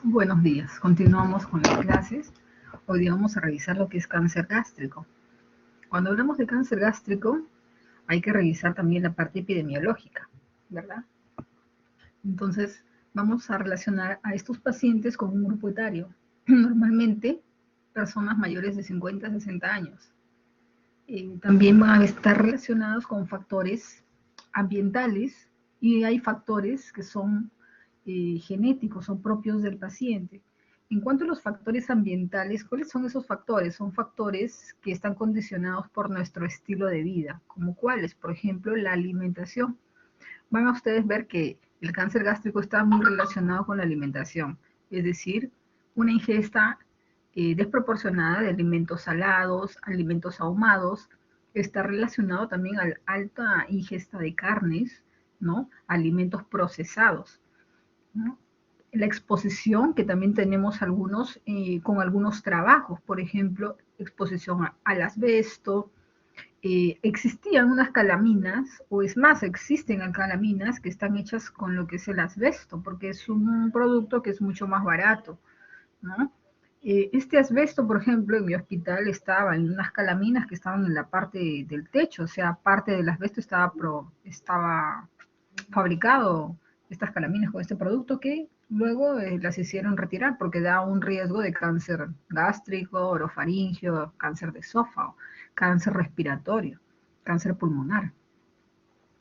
Buenos días, continuamos con las clases. Hoy día vamos a revisar lo que es cáncer gástrico. Cuando hablamos de cáncer gástrico, hay que revisar también la parte epidemiológica, ¿verdad? Entonces, vamos a relacionar a estos pacientes con un grupo etario, normalmente personas mayores de 50 a 60 años. También van a estar relacionados con factores ambientales y hay factores que son genéticos, son propios del paciente. En cuanto a los factores ambientales, ¿cuáles son esos factores? Son factores que están condicionados por nuestro estilo de vida, como cuáles, por ejemplo, la alimentación. Van a ustedes ver que el cáncer gástrico está muy relacionado con la alimentación, es decir, una ingesta desproporcionada de alimentos salados, alimentos ahumados, está relacionado también a la alta ingesta de carnes, ¿no? Alimentos procesados, ¿no? La exposición que también tenemos algunos con algunos trabajos, por ejemplo, exposición al asbesto, existían unas calaminas, o es más, existen calaminas que están hechas con lo que es el asbesto, porque es un producto que es mucho más barato, ¿no? Este asbesto, por ejemplo, en mi hospital estaba en unas calaminas que estaban en la parte del techo, o sea, parte del asbesto estaba fabricado, estas calaminas con este producto que luego las hicieron retirar porque da un riesgo de cáncer gástrico, orofaringio, cáncer de esófago, cáncer respiratorio, cáncer pulmonar.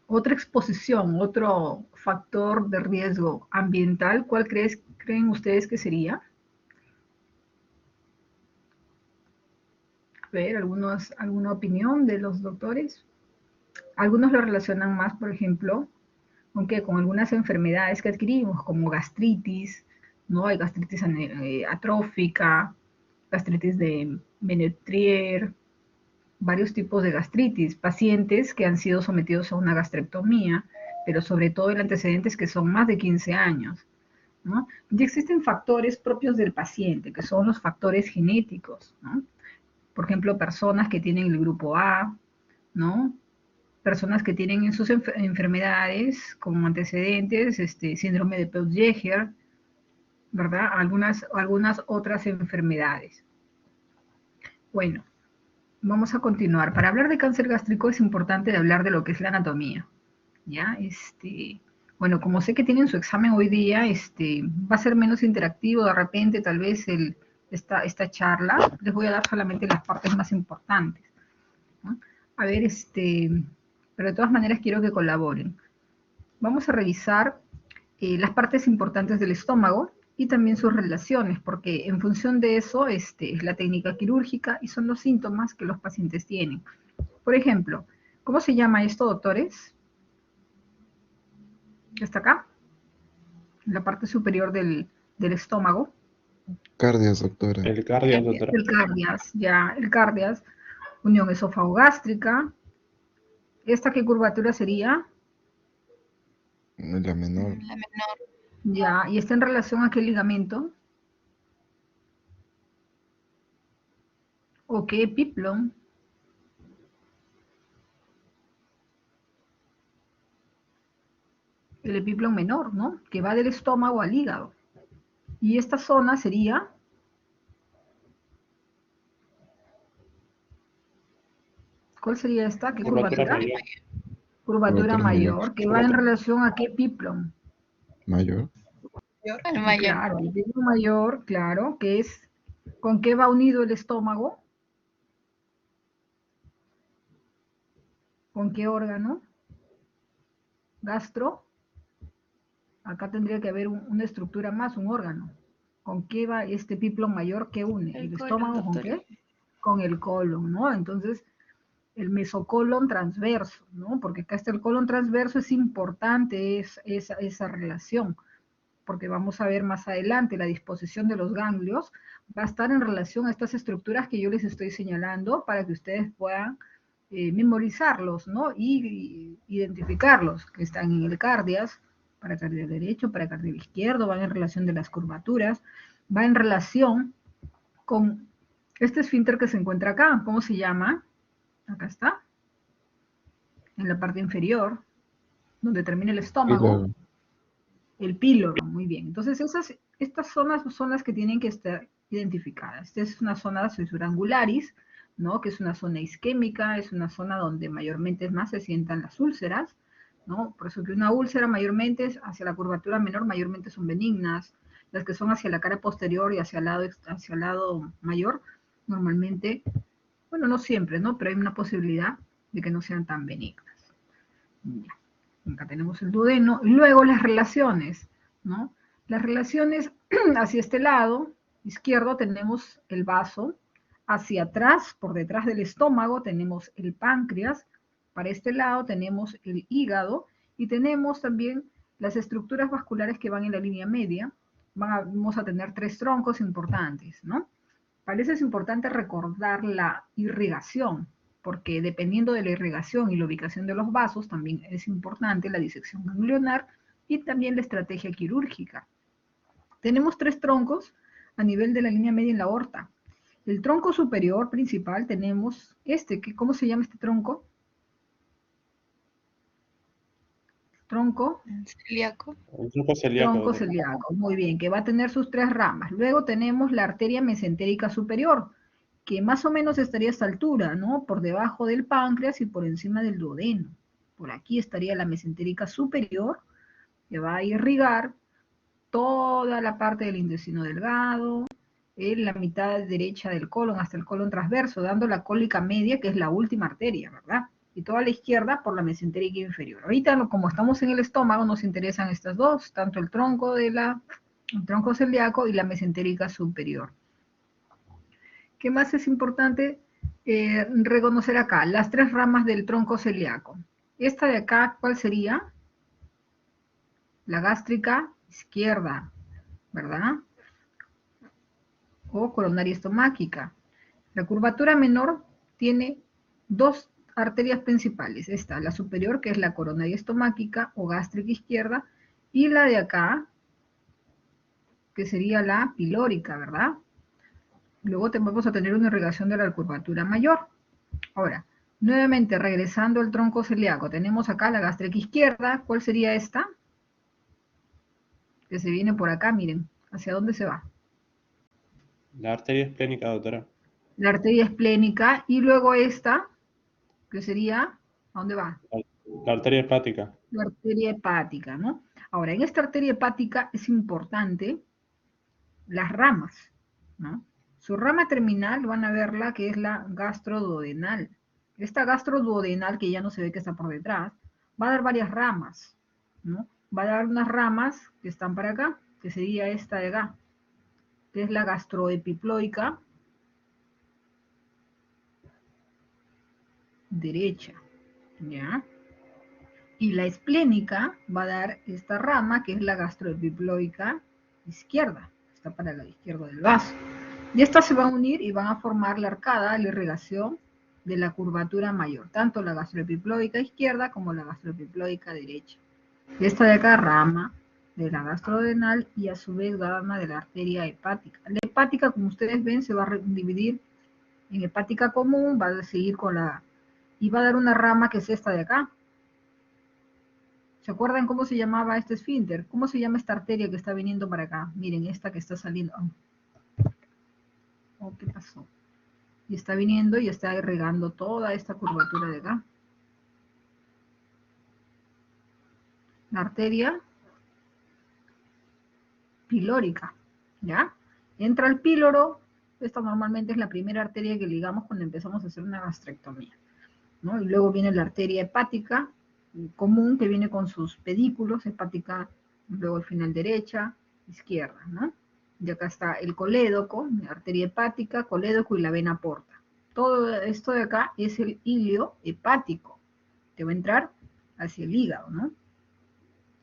Otra exposición, otro factor de riesgo ambiental, ¿cuál creen ustedes que sería? A ver, ¿alguna opinión de los doctores? Algunos lo relacionan más, por ejemplo, aunque con algunas enfermedades que adquirimos, como gastritis, ¿no? Hay gastritis atrófica, gastritis de Menetrier, varios tipos de gastritis, pacientes que han sido sometidos a una gastrectomía, pero sobre todo en antecedentes que son más de 15 años, ¿no? Y existen factores propios del paciente, que son los factores genéticos, ¿no? Por ejemplo, personas que tienen el grupo A, ¿no? Personas que tienen en sus enfermedades como antecedentes, síndrome de Peutz-Jeghers, ¿verdad? Algunas otras enfermedades. Bueno, vamos a continuar. Para hablar de cáncer gástrico es importante hablar de lo que es la anatomía, ¿ya? Bueno, como sé que tienen su examen hoy día, va a ser menos interactivo de repente, tal vez esta charla. Les voy a dar solamente las partes más importantes, ¿no? A ver, pero de todas maneras quiero que colaboren. Vamos a revisar las partes importantes del estómago y también sus relaciones, porque en función de eso es la técnica quirúrgica y son los síntomas que los pacientes tienen. Por ejemplo, ¿cómo se llama esto, doctores? Está acá, en la parte superior del estómago. Cardias, doctora. El cardio, doctora. El cardias, ya, el cardias, unión esófago-gástrica. ¿Esta qué curvatura sería? La menor. La menor. Ya, ¿y está en relación a qué ligamento? ¿O qué epiplon? El epiplon menor, ¿no? Que va del estómago al hígado. Y esta zona sería... ¿Cuál sería esta? ¿Qué Curvatura curvatura? mayor. Curvatura mayor. mayor, que va en relación a qué epiplon. Mayor. El mayor. Claro, el epiplon mayor, claro, que es... ¿Con qué va unido el estómago? ¿Con qué órgano? Gastro. Acá tendría que haber una estructura más, un órgano. ¿Con qué va este epiplon mayor? ¿Qué une? ¿El estómago con qué? Con el colon, ¿no? Entonces, el mesocolon transverso, ¿no? Porque acá está el colon transverso, es importante esa relación, porque vamos a ver más adelante la disposición de los ganglios, va a estar en relación a estas estructuras que yo les estoy señalando para que ustedes puedan memorizarlos, ¿no? Y identificarlos, que están en el cardias, para cardial derecho, para cardial izquierdo, van en relación de las curvaturas, va en relación con este esfínter que se encuentra acá, ¿cómo se llama? Acá está, en la parte inferior, donde termina el estómago, Píloro. el píloro, muy bien. Entonces, Estas zonas son las que tienen que estar identificadas. Esta es una zona cisura angularis, ¿no? Que es una zona isquémica, es una zona donde mayormente más se sientan las úlceras, ¿no? Por eso que una úlcera mayormente es hacia la curvatura menor, mayormente son benignas. Las que son hacia la cara posterior y hacia el lado mayor, normalmente, bueno, no siempre, ¿no? Pero hay una posibilidad de que no sean tan benignas. Ya. Acá tenemos el duodeno. Y luego las relaciones, ¿no? Las relaciones hacia este lado izquierdo tenemos el vaso, hacia atrás, por detrás del estómago, tenemos el páncreas, para este lado tenemos el hígado y tenemos también las estructuras vasculares que van en la línea media. Vamos a tener 3 troncos importantes, ¿no? Para eso es importante recordar la irrigación, porque dependiendo de la irrigación y la ubicación de los vasos, también es importante la disección ganglionar y también la estrategia quirúrgica. Tenemos 3 troncos a nivel de la línea media en la aorta. El tronco superior principal tenemos ¿cómo se llama este tronco? Tronco celíaco. El tronco celíaco. Tronco celíaco, muy bien, que va a tener sus 3 ramas. Luego tenemos la arteria mesentérica superior, que más o menos estaría a esta altura, ¿no? Por debajo del páncreas y por encima del duodeno. Por aquí estaría la mesentérica superior, que va a irrigar toda la parte del intestino delgado, en la mitad derecha del colon hasta el colon transverso, dando la cólica media, que es la última arteria, ¿verdad? Y toda la izquierda por la mesentérica inferior. Ahorita, como estamos en el estómago, nos interesan estas dos, tanto el tronco celíaco y la mesentérica superior. ¿Qué más es importante reconocer acá? Las 3 ramas del tronco celíaco. Esta de acá, ¿cuál sería? La gástrica izquierda, ¿verdad? O coronaria estomáquica. La curvatura menor tiene 2 arterias principales. Esta, la superior, que es la coronaria estomáquica o gástrica izquierda, y la de acá, que sería la pilórica, ¿verdad? Luego vamos a tener una irrigación de la curvatura mayor. Ahora, nuevamente regresando al tronco celíaco, tenemos acá la gástrica izquierda. ¿Cuál sería esta? Que se viene por acá, miren. ¿Hacia dónde se va? La arteria esplénica, doctora. La arteria esplénica. Y luego esta, que sería, ¿a dónde va? La arteria hepática. La arteria hepática, ¿no? Ahora, en esta arteria hepática es importante las ramas, ¿no? Su rama terminal van a verla que es la gastroduodenal. Esta gastroduodenal, que ya no se ve que está por detrás, va a dar varias ramas, ¿no? Va a dar unas ramas que están para acá, que sería esta de acá, que es la gastroepiploica derecha, ¿ya? Y la esplénica va a dar esta rama, que es la gastroepiploica izquierda, está para la izquierda del vaso. Y estas se van a unir y van a formar la arcada, la irrigación de la curvatura mayor, tanto la gastroepiploica izquierda como la gastroepiploica derecha. Y esta de acá, rama de la gastrodenal y a su vez rama de la arteria hepática. La hepática, como ustedes ven, se va a dividir en hepática común, va a seguir con y va a dar una rama que es esta de acá. ¿Se acuerdan cómo se llamaba este esfínter? ¿Cómo se llama esta arteria que está viniendo para acá? Miren, esta que está saliendo. Oh, ¿qué pasó? Y está viniendo y está irrigando toda esta curvatura de acá. La arteria pilórica, ¿ya? Entra el píloro. Esta normalmente es la primera arteria que ligamos cuando empezamos a hacer una gastrectomía, ¿no? Y luego viene la arteria hepática común, que viene con sus pedículos, hepática, luego al final derecha, izquierda, ¿no? Y acá está el colédoco, la arteria hepática, colédoco y la vena porta. Todo esto de acá es el hilio hepático, que va a entrar hacia el hígado, ¿no?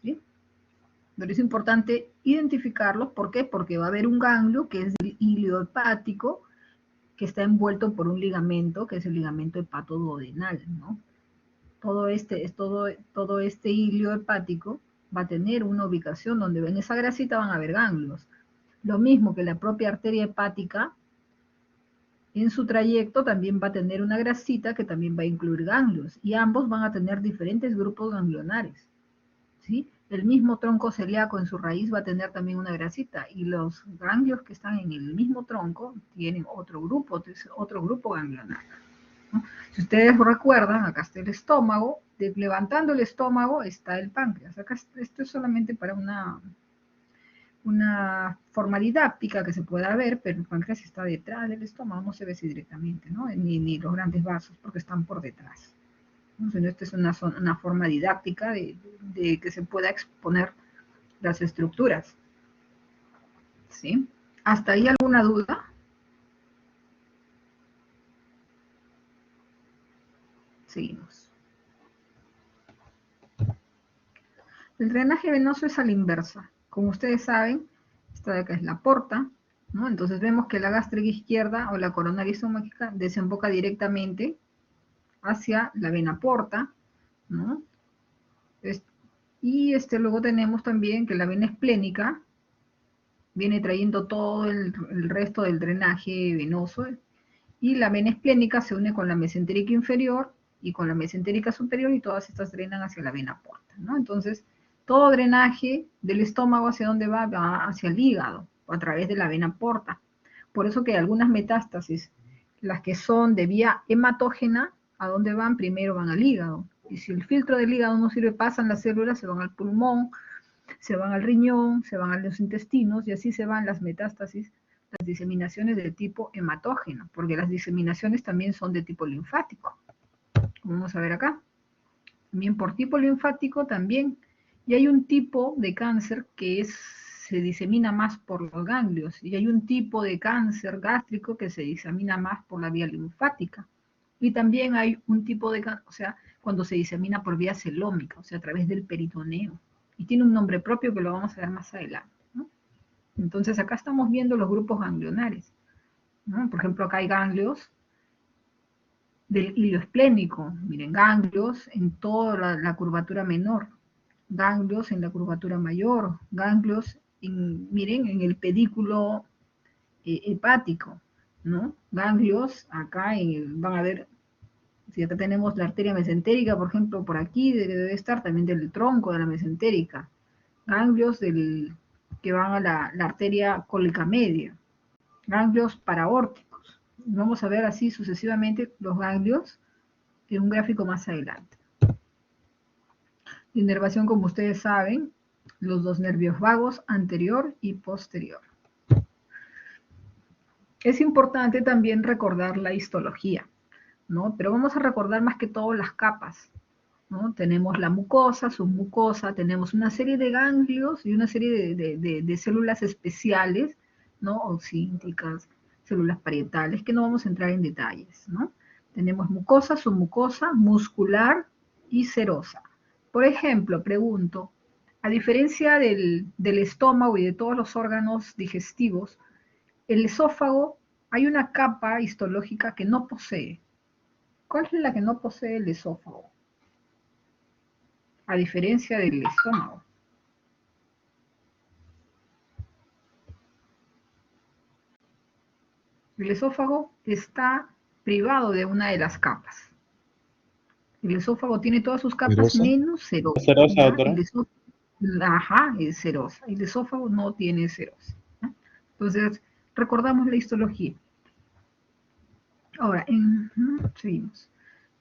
¿Sí? Pero es importante identificarlos, ¿por qué? Porque va a haber un ganglio que es el hilio hepático, que está envuelto por un ligamento, que es el ligamento hepatoduodenal, ¿no? Todo este hilio hepático va a tener una ubicación donde en esa grasita van a haber ganglios. Lo mismo que la propia arteria hepática, en su trayecto también va a tener una grasita que también va a incluir ganglios, y ambos van a tener diferentes grupos ganglionares, ¿sí? el mismo tronco celíaco en su raíz va a tener también una grasita, y los ganglios que están en el mismo tronco tienen otro grupo ganglionar, ¿no? Si ustedes recuerdan, acá está el estómago, levantando el estómago está el páncreas. Acá esto es solamente para una forma didáctica que se pueda ver, pero el páncreas está detrás del estómago, no se ve así directamente, ¿no? Ni los grandes vasos, porque están por detrás. Entonces, esta es una forma didáctica de que se pueda exponer las estructuras. ¿Sí? ¿Hasta ahí alguna duda? Seguimos. El drenaje venoso es a la inversa. Como ustedes saben, esta de acá es la porta, ¿no? Entonces vemos que la gástrica izquierda o la coronaria estomática desemboca directamente hacia la vena porta, ¿no? Y luego tenemos también que la vena esplénica viene trayendo todo el resto del drenaje venoso, y la vena esplénica se une con la mesentérica inferior y con la mesentérica superior, y todas estas drenan hacia la vena porta, ¿no? Entonces, todo drenaje del estómago, ¿hacia dónde va? Va hacia el hígado, a través de la vena porta. Por eso que algunas metástasis, las que son de vía hematógena, ¿a dónde van? Primero van al hígado. Y si el filtro del hígado no sirve, pasan las células, se van al pulmón, se van al riñón, se van a los intestinos, y así se van las metástasis, las diseminaciones de tipo hematógeno, porque las diseminaciones también son de tipo linfático. Vamos a ver acá. También por tipo linfático también. Y hay un tipo de cáncer que se disemina más por los ganglios, y hay un tipo de cáncer gástrico que se disemina más por la vía linfática. Y también hay un tipo de cáncer, o sea, cuando se disemina por vía celómica, o sea, a través del peritoneo. Y tiene un nombre propio que lo vamos a ver más adelante, ¿no? Entonces acá estamos viendo los grupos ganglionares, ¿no? Por ejemplo, acá hay ganglios del hilo esplénico. Miren, ganglios en toda la curvatura menor, ganglios en la curvatura mayor, ganglios, miren, en el pedículo hepático, ¿no? Ganglios, acá van a ver, si acá tenemos la arteria mesentérica, por ejemplo, por aquí debe estar también del tronco de la mesentérica, ganglios que van a la arteria cólica media, ganglios paraórticos. Vamos a ver así sucesivamente los ganglios en un gráfico más adelante. La inervación, como ustedes saben, los dos nervios vagos, anterior y posterior. Es importante también recordar la histología, ¿no? Pero vamos a recordar más que todo las capas, ¿no? Tenemos la mucosa, submucosa, tenemos una serie de ganglios y una serie de células especiales, ¿no? Oxínticas, células parietales, que no vamos a entrar en detalles, ¿no? Tenemos mucosa, submucosa, muscular y serosa. Por ejemplo, pregunto, a diferencia del estómago y de todos los órganos digestivos, el esófago hay una capa histológica que no posee. ¿Cuál es la que no posee el esófago? A diferencia del estómago. El esófago está privado de una de las capas. El esófago tiene todas sus capas ¿Serosa? menos serosa. ¿Serosa, ¿Ya? doctora? Ajá, es serosa. El esófago no tiene serosa, ¿no? Entonces, recordamos la histología. Ahora, seguimos.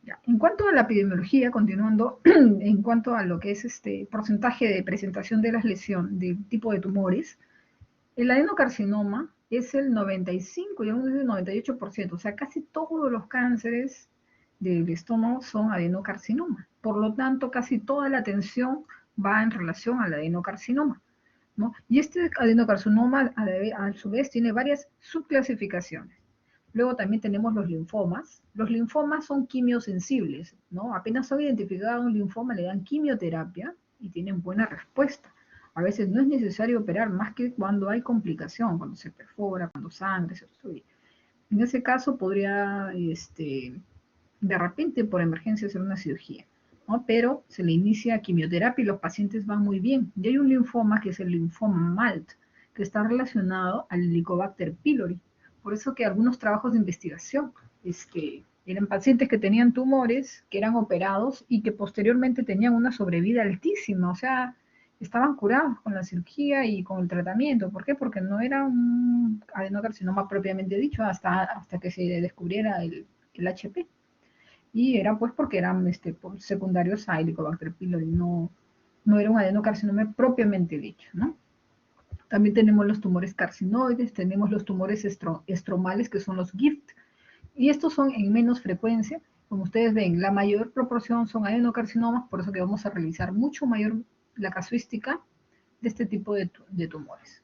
Ya. En cuanto a la epidemiología, continuando, en cuanto a lo que es este porcentaje de presentación de las lesiones, del tipo de tumores, el adenocarcinoma es el 95 y el 98%, o sea, casi todos los cánceres del estómago son adenocarcinoma. Por lo tanto, casi toda la atención va en relación al adenocarcinoma, ¿no? Y este adenocarcinoma, a su vez, tiene varias subclasificaciones. Luego también tenemos los linfomas. Los linfomas son quimiosensibles, ¿no? Apenas son identificados un linfoma, le dan quimioterapia y tienen buena respuesta. A veces no es necesario operar más que cuando hay complicación, cuando se perfora, cuando sangre, se obstruye. En ese caso podría, de repente, por emergencia, hacer una cirugía, ¿no? Pero se le inicia quimioterapia y los pacientes van muy bien. Y hay un linfoma que es el linfoma MALT, que está relacionado al Helicobacter pylori. Por eso que algunos trabajos de investigación eran pacientes que tenían tumores, que eran operados y que posteriormente tenían una sobrevida altísima. O sea, estaban curados con la cirugía y con el tratamiento. ¿Por qué? Porque no era un adenocarcinoma propiamente dicho hasta que se descubriera el HP. Y era pues porque eran secundarios a Helicobacter pylori, no era un adenocarcinoma propiamente dicho, ¿no? También tenemos los tumores carcinoides, tenemos los tumores estromales, que son los GIFT, y estos son en menos frecuencia. Como ustedes ven, la mayor proporción son adenocarcinomas, por eso que vamos a revisar mucho mayor la casuística de este tipo de tumores.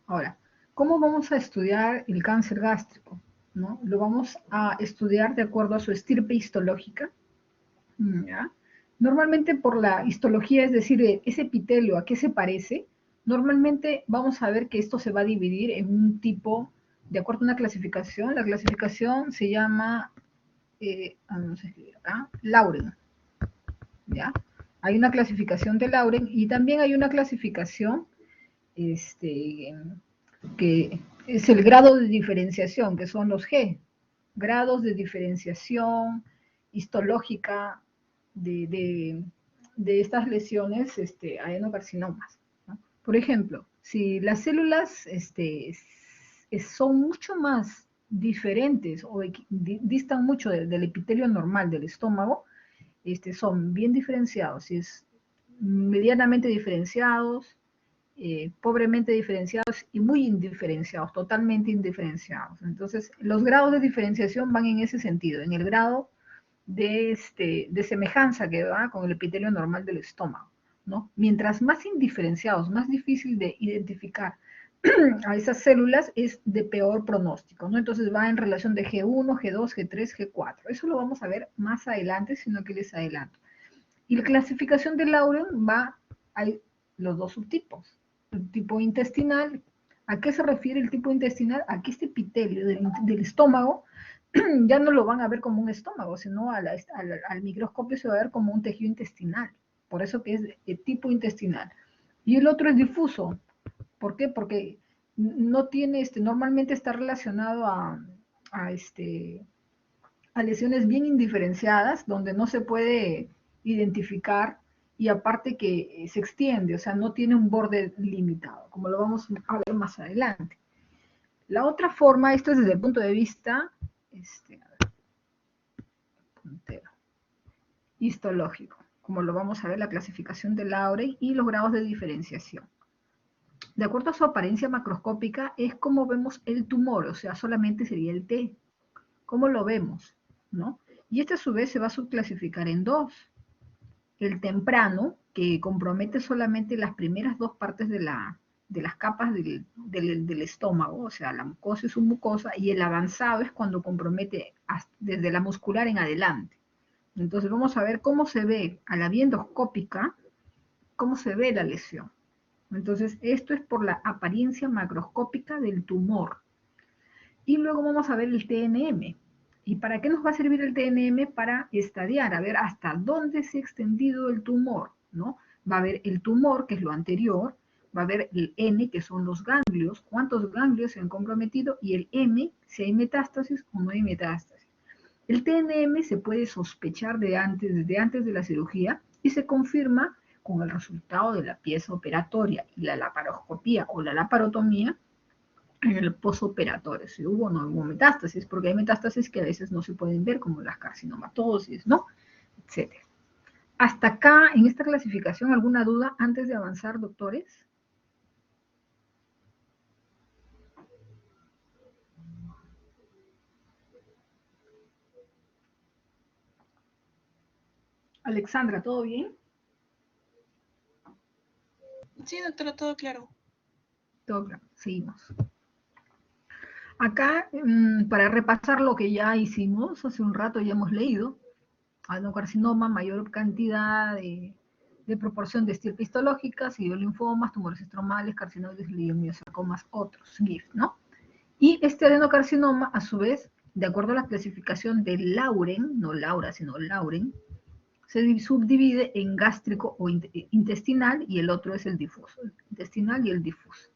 Ahora, ¿cómo vamos a estudiar el cáncer gástrico? ¿No? Lo vamos a estudiar de acuerdo a su estirpe histológica, ¿ya? Normalmente por la histología, es decir, ese epitelio, ¿a qué se parece? Normalmente vamos a ver que esto se va a dividir en un tipo, de acuerdo a una clasificación. La clasificación se llama, vamos a escribir acá, Lauren, ¿ya? Hay una clasificación de Lauren y también hay una clasificación que es el grado de diferenciación, que son los G, grados de diferenciación histológica de estas lesiones adenocarcinomas, ¿no? Por ejemplo, si las células son mucho más diferentes o distan mucho del epitelio normal del estómago, son bien diferenciados, si es medianamente diferenciados, pobremente diferenciados y muy indiferenciados, totalmente indiferenciados. Entonces, los grados de diferenciación van en ese sentido, en el grado de semejanza que va con el epitelio normal del estómago, ¿no? Mientras más indiferenciados, más difícil de identificar a esas células, es de peor pronóstico, ¿no? Entonces va en relación de G1, G2, G3, G4. Eso lo vamos a ver más adelante, sino que les adelanto. Y la clasificación de Lauren hay los dos subtipos. El tipo intestinal, ¿a qué se refiere el tipo intestinal? A que este epitelio del estómago ya no lo van a ver como un estómago, sino al microscopio se va a ver como un tejido intestinal. Por eso que es de tipo intestinal. Y el otro es difuso. ¿Por qué? Porque no tiene, normalmente está relacionado a lesiones bien indiferenciadas, donde no se puede identificar y aparte que se extiende, o sea, no tiene un borde limitado, como lo vamos a ver más adelante. La otra forma, esto es desde el punto de vista histológico, como lo vamos a ver, la clasificación de Lauren y los grados de diferenciación. De acuerdo a su apariencia macroscópica, es como vemos el tumor, o sea, solamente sería el T. ¿Cómo lo vemos? ¿No? Y este a su vez se va a subclasificar en dos. El temprano, que compromete solamente las primeras dos partes de las capas del estómago, o sea, la mucosa y su mucosa, y el avanzado es cuando compromete desde la muscular en adelante. Entonces vamos a ver cómo se ve a la vía endoscópica, cómo se ve la lesión. Entonces esto es por la apariencia macroscópica del tumor. Y luego vamos a ver el TNM. ¿Y para qué nos va a servir el TNM? Para estadiar, a ver hasta dónde se ha extendido el tumor, ¿no? Va a haber el tumor, que es lo anterior, va a haber el N, que son los ganglios, cuántos ganglios se han comprometido, y el M, si hay metástasis o no hay metástasis. El TNM se puede sospechar desde antes de la cirugía y se confirma con el resultado de la pieza operatoria y la laparoscopía o la laparotomía en el posoperatorio, si hubo o no hubo metástasis, porque hay metástasis que a veces no se pueden ver, como las carcinomatosis, ¿no? Etcétera. Hasta acá, en esta clasificación, ¿alguna duda antes de avanzar, doctores? Alexandra, ¿todo bien? Sí, doctora, todo claro. Todo claro, seguimos. Acá, para repasar lo que ya hicimos, hace un rato ya hemos leído, adenocarcinoma, mayor cantidad de proporción de estirpe histológica, linfomas, tumores estromales, carcinoides, leiomiosacomas, otros, GIF, ¿no? Y este adenocarcinoma, a su vez, de acuerdo a la clasificación de Lauren, no Laura, sino Lauren, se subdivide en gástrico o intestinal y el otro es el difuso, el intestinal y el difuso.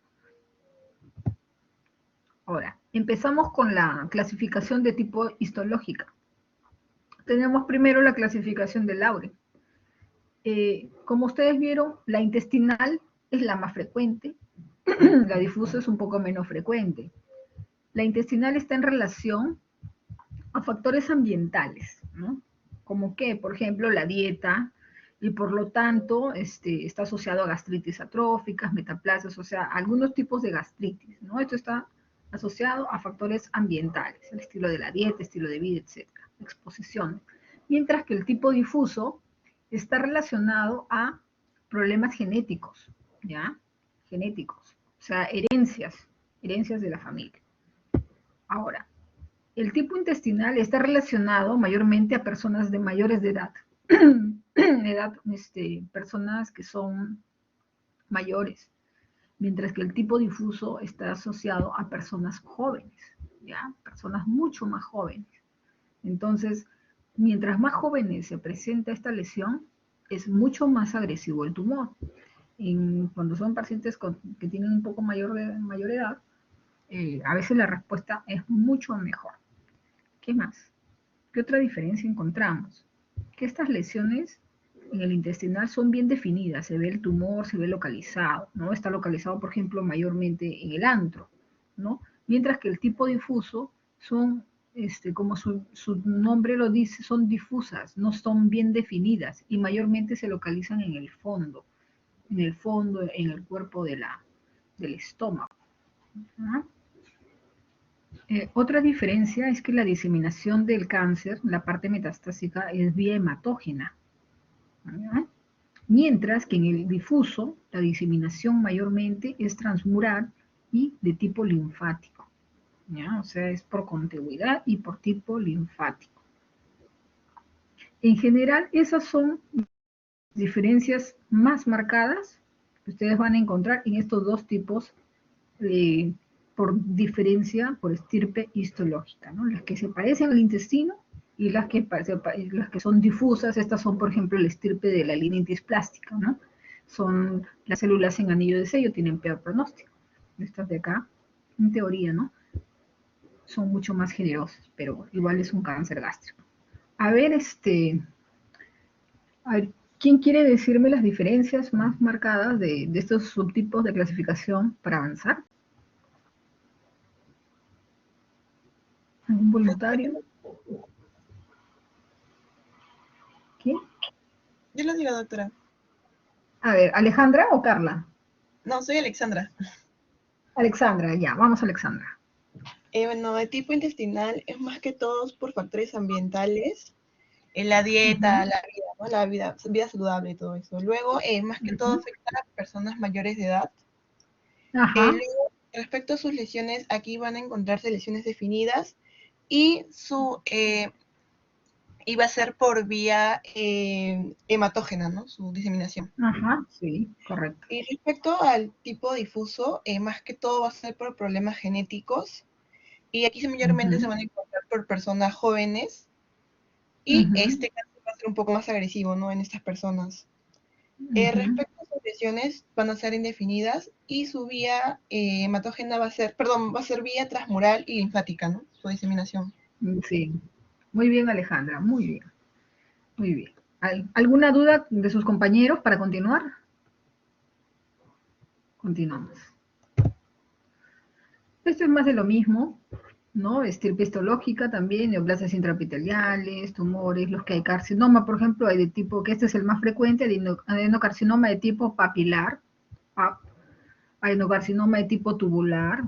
Ahora, empezamos con la clasificación de tipo histológica. Tenemos primero la clasificación de Lauren. Como ustedes vieron, la intestinal es la más frecuente, la difusa es un poco menos frecuente. La intestinal está en relación a factores ambientales, ¿no? Como que, por ejemplo, la dieta, y por lo tanto está asociado a gastritis atróficas, metaplasias, o sea, algunos tipos de gastritis, ¿no? Esto está asociado a factores ambientales, el estilo de la dieta, estilo de vida, etcétera, exposición. Mientras que el tipo difuso está relacionado a problemas genéticos, ¿ya? Genéticos, o sea, herencias de la familia. Ahora, el tipo intestinal está relacionado mayormente a personas de mayores de edad, personas que son mayores, mientras que el tipo difuso está asociado a personas jóvenes, ¿ya? Personas mucho más jóvenes. Entonces, mientras más jóvenes se presenta esta lesión, es mucho más agresivo el tumor. Cuando son pacientes que tienen un poco mayor edad, a veces la respuesta es mucho mejor. ¿Qué más? ¿Qué otra diferencia encontramos? Que estas lesiones en el intestinal son bien definidas, se ve el tumor, se ve localizado, ¿no? Está localizado, por ejemplo, mayormente en el antro, ¿no? Mientras que el tipo difuso son, como su nombre lo dice, son difusas, no son bien definidas y mayormente se localizan en el fondo, en el cuerpo del estómago. ¿No? Otra diferencia es que la diseminación del cáncer, la parte metastásica, es vía hematógena, ¿no? Mientras que en el difuso la diseminación mayormente es transmural y de tipo linfático, ¿ya? O sea, es por contigüidad y por tipo linfático. En general, esas son diferencias más marcadas que ustedes van a encontrar en estos dos tipos por diferencia, por estirpe histológica, ¿no? Las que se parecen al intestino y las que son difusas. Estas son, por ejemplo, el estirpe de la linitis plástica, ¿no? Son las células en anillo de sello, tienen peor pronóstico. Estas de acá, en teoría, ¿no? Son mucho más generosas, pero igual es un cáncer gástrico. A ver, ¿quién quiere decirme las diferencias más marcadas de estos subtipos de clasificación para avanzar? ¿Algún voluntario? ¿Quién? Yo lo digo, doctora. A ver, ¿Alejandra o Carla? No, soy Alexandra. Alexandra, ya, vamos Alexandra. Bueno, de tipo intestinal es más que todo por factores ambientales, en la dieta, la vida, ¿no? La vida saludable y todo eso. Luego, más que todo afecta a personas mayores de edad. Luego, respecto a sus lesiones, aquí van a encontrarse lesiones definidas y iba a ser por vía hematógena, ¿no? Su diseminación. Ajá, sí, correcto. Y respecto al tipo difuso, más que todo va a ser por problemas genéticos. Y aquí mayormente se van a encontrar por personas jóvenes. Y este cáncer va a ser un poco más agresivo, ¿no? En estas personas. Respecto a sus lesiones, van a ser indefinidas y su vía hematógena va a ser vía transmural y linfática, ¿no? Su diseminación. Sí, muy bien Alejandra, muy bien. Muy bien. ¿Alguna duda de sus compañeros para continuar? Continuamos. Esto es más de lo mismo, ¿no? Estirpe histológica también, neoplasias intraepiteliales, tumores, los que hay carcinoma, por ejemplo, hay de tipo, que este es el más frecuente, adenocarcinoma de tipo papilar, adenocarcinoma de tipo tubular,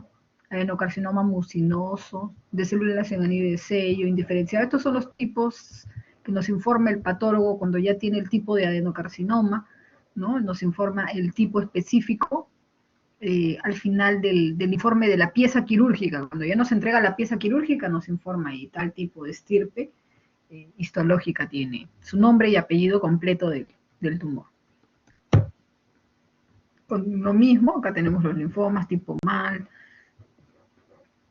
adenocarcinoma mucinoso, de células en anillo de sello, indiferenciado. Estos son los tipos que nos informa el patólogo cuando ya tiene el tipo de adenocarcinoma, ¿no? Nos informa el tipo específico al final del informe de la pieza quirúrgica. Cuando ya nos entrega la pieza quirúrgica, nos informa y tal tipo de estirpe histológica tiene su nombre y apellido completo del tumor. Con lo mismo, acá tenemos los linfomas tipo MAL,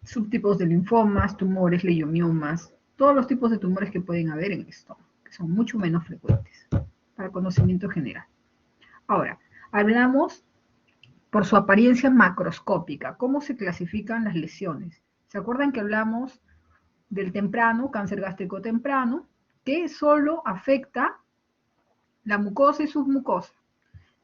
subtipos de linfomas, tumores, leiomiomas, todos los tipos de tumores que pueden haber en esto, que son mucho menos frecuentes, para conocimiento general. Ahora, hablamos por su apariencia macroscópica, cómo se clasifican las lesiones. ¿Se acuerdan que hablamos del temprano, cáncer gástrico temprano, que solo afecta la mucosa y submucosa,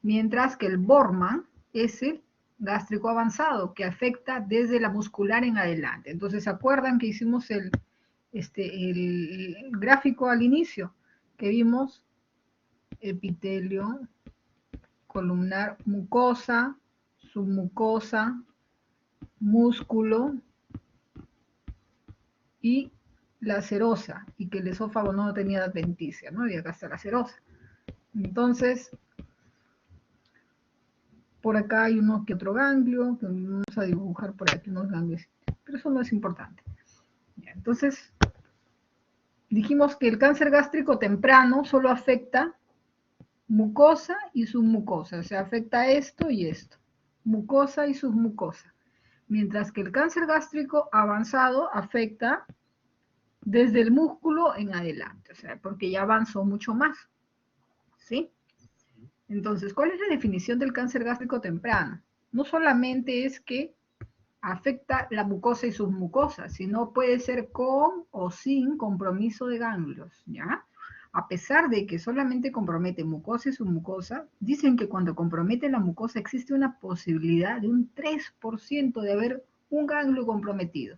mientras que el Bormann es el gástrico avanzado, que afecta desde la muscular en adelante. Entonces, ¿se acuerdan que hicimos el gráfico al inicio? Que vimos epitelio, columnar, mucosa, submucosa, músculo y la serosa, y que el esófago no tenía adventicia, ¿no? Y acá está la serosa. Entonces, por acá hay uno que otro ganglio, que vamos a dibujar por aquí unos ganglios, pero eso no es importante. Entonces, dijimos que el cáncer gástrico temprano solo afecta mucosa y submucosa, o sea, afecta esto y esto, mucosa y submucosa, mientras que el cáncer gástrico avanzado afecta desde el músculo en adelante, o sea, porque ya avanzó mucho más, ¿sí? Entonces, ¿cuál es la definición del cáncer gástrico temprano? No solamente es que afecta la mucosa y submucosa, sino puede ser con o sin compromiso de ganglios, ¿ya? A pesar de que solamente compromete mucosa y submucosa, dicen que cuando compromete la mucosa existe una posibilidad de un 3% de haber un ganglio comprometido,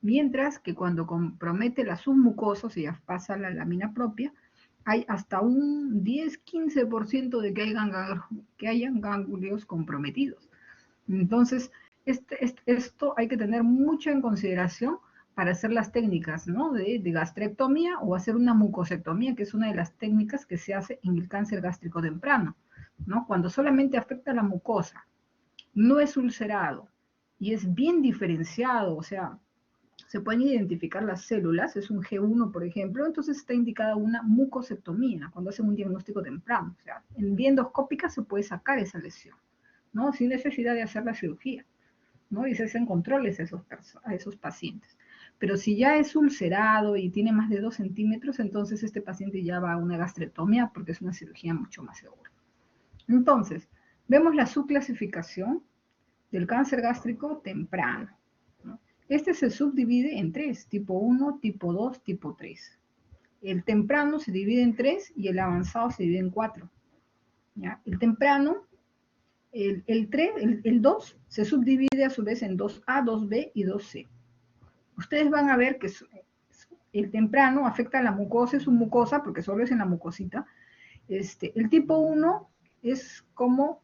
mientras que cuando compromete la submucosa, o sea, ya pasa a la lámina propia, hay hasta un 10-15% de que hayan ganglios comprometidos. Entonces, esto hay que tener mucho en consideración para hacer las técnicas, ¿no? de gastrectomía o hacer una mucosectomía, que es una de las técnicas que se hace en el cáncer gástrico temprano, ¿no? Cuando solamente afecta la mucosa, no es ulcerado y es bien diferenciado, o sea, se pueden identificar las células, es un G1, por ejemplo, entonces está indicada una mucosectomía cuando hacen un diagnóstico temprano. O sea, en vía endoscópica se puede sacar esa lesión, ¿no? Sin necesidad de hacer la cirugía, ¿no? Y se hacen controles a esos pacientes. Pero si ya es ulcerado y tiene más de 2 centímetros, entonces este paciente ya va a una gastrectomía porque es una cirugía mucho más segura. Entonces, vemos la subclasificación del cáncer gástrico temprano. Este se subdivide en 3, tipo 1, tipo 2, tipo 3. El temprano se divide en 3 y el avanzado se divide en 4. ¿Ya? El temprano, el 2 se subdivide a su vez en 2A, 2B y 2C. Ustedes van a ver que el temprano afecta a la mucosa y su mucosa, porque solo es en la mucosita. El tipo 1 es como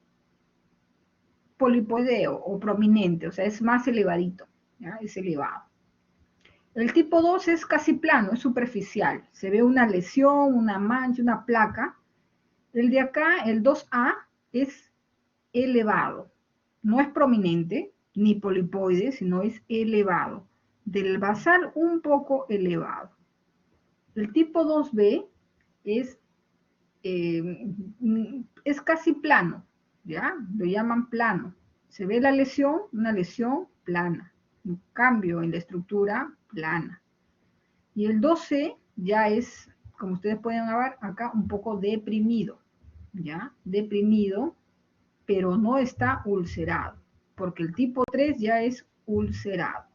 polipoideo o prominente, o sea, es más elevadito, ¿ya? Es elevado. El tipo 2 es casi plano, es superficial. Se ve una lesión, una mancha, una placa. El de acá, el 2A, es elevado. No es prominente, ni polipoide, sino es elevado. Del basal un poco elevado. El tipo 2B es casi plano, ¿ya? Lo llaman plano. Se ve la lesión, una lesión plana. Un cambio en la estructura plana. Y el 12 ya es, como ustedes pueden ver acá, un poco deprimido, ¿ya? Deprimido, pero no está ulcerado, porque el tipo 3 ya es ulcerado.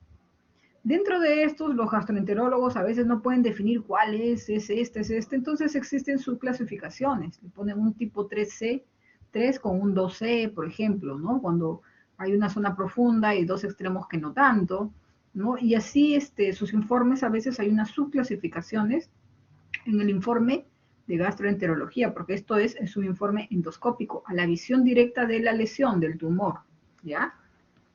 Dentro de estos, los gastroenterólogos a veces no pueden definir cuál es este, entonces existen subclasificaciones. Le ponen un tipo 3C, 3 con un 2C, por ejemplo, ¿no? Cuando hay una zona profunda y 2 extremos que no tanto, ¿no? Y así sus informes, a veces hay unas subclasificaciones en el informe de gastroenterología, porque esto es un informe endoscópico, a la visión directa de la lesión del tumor, ¿ya?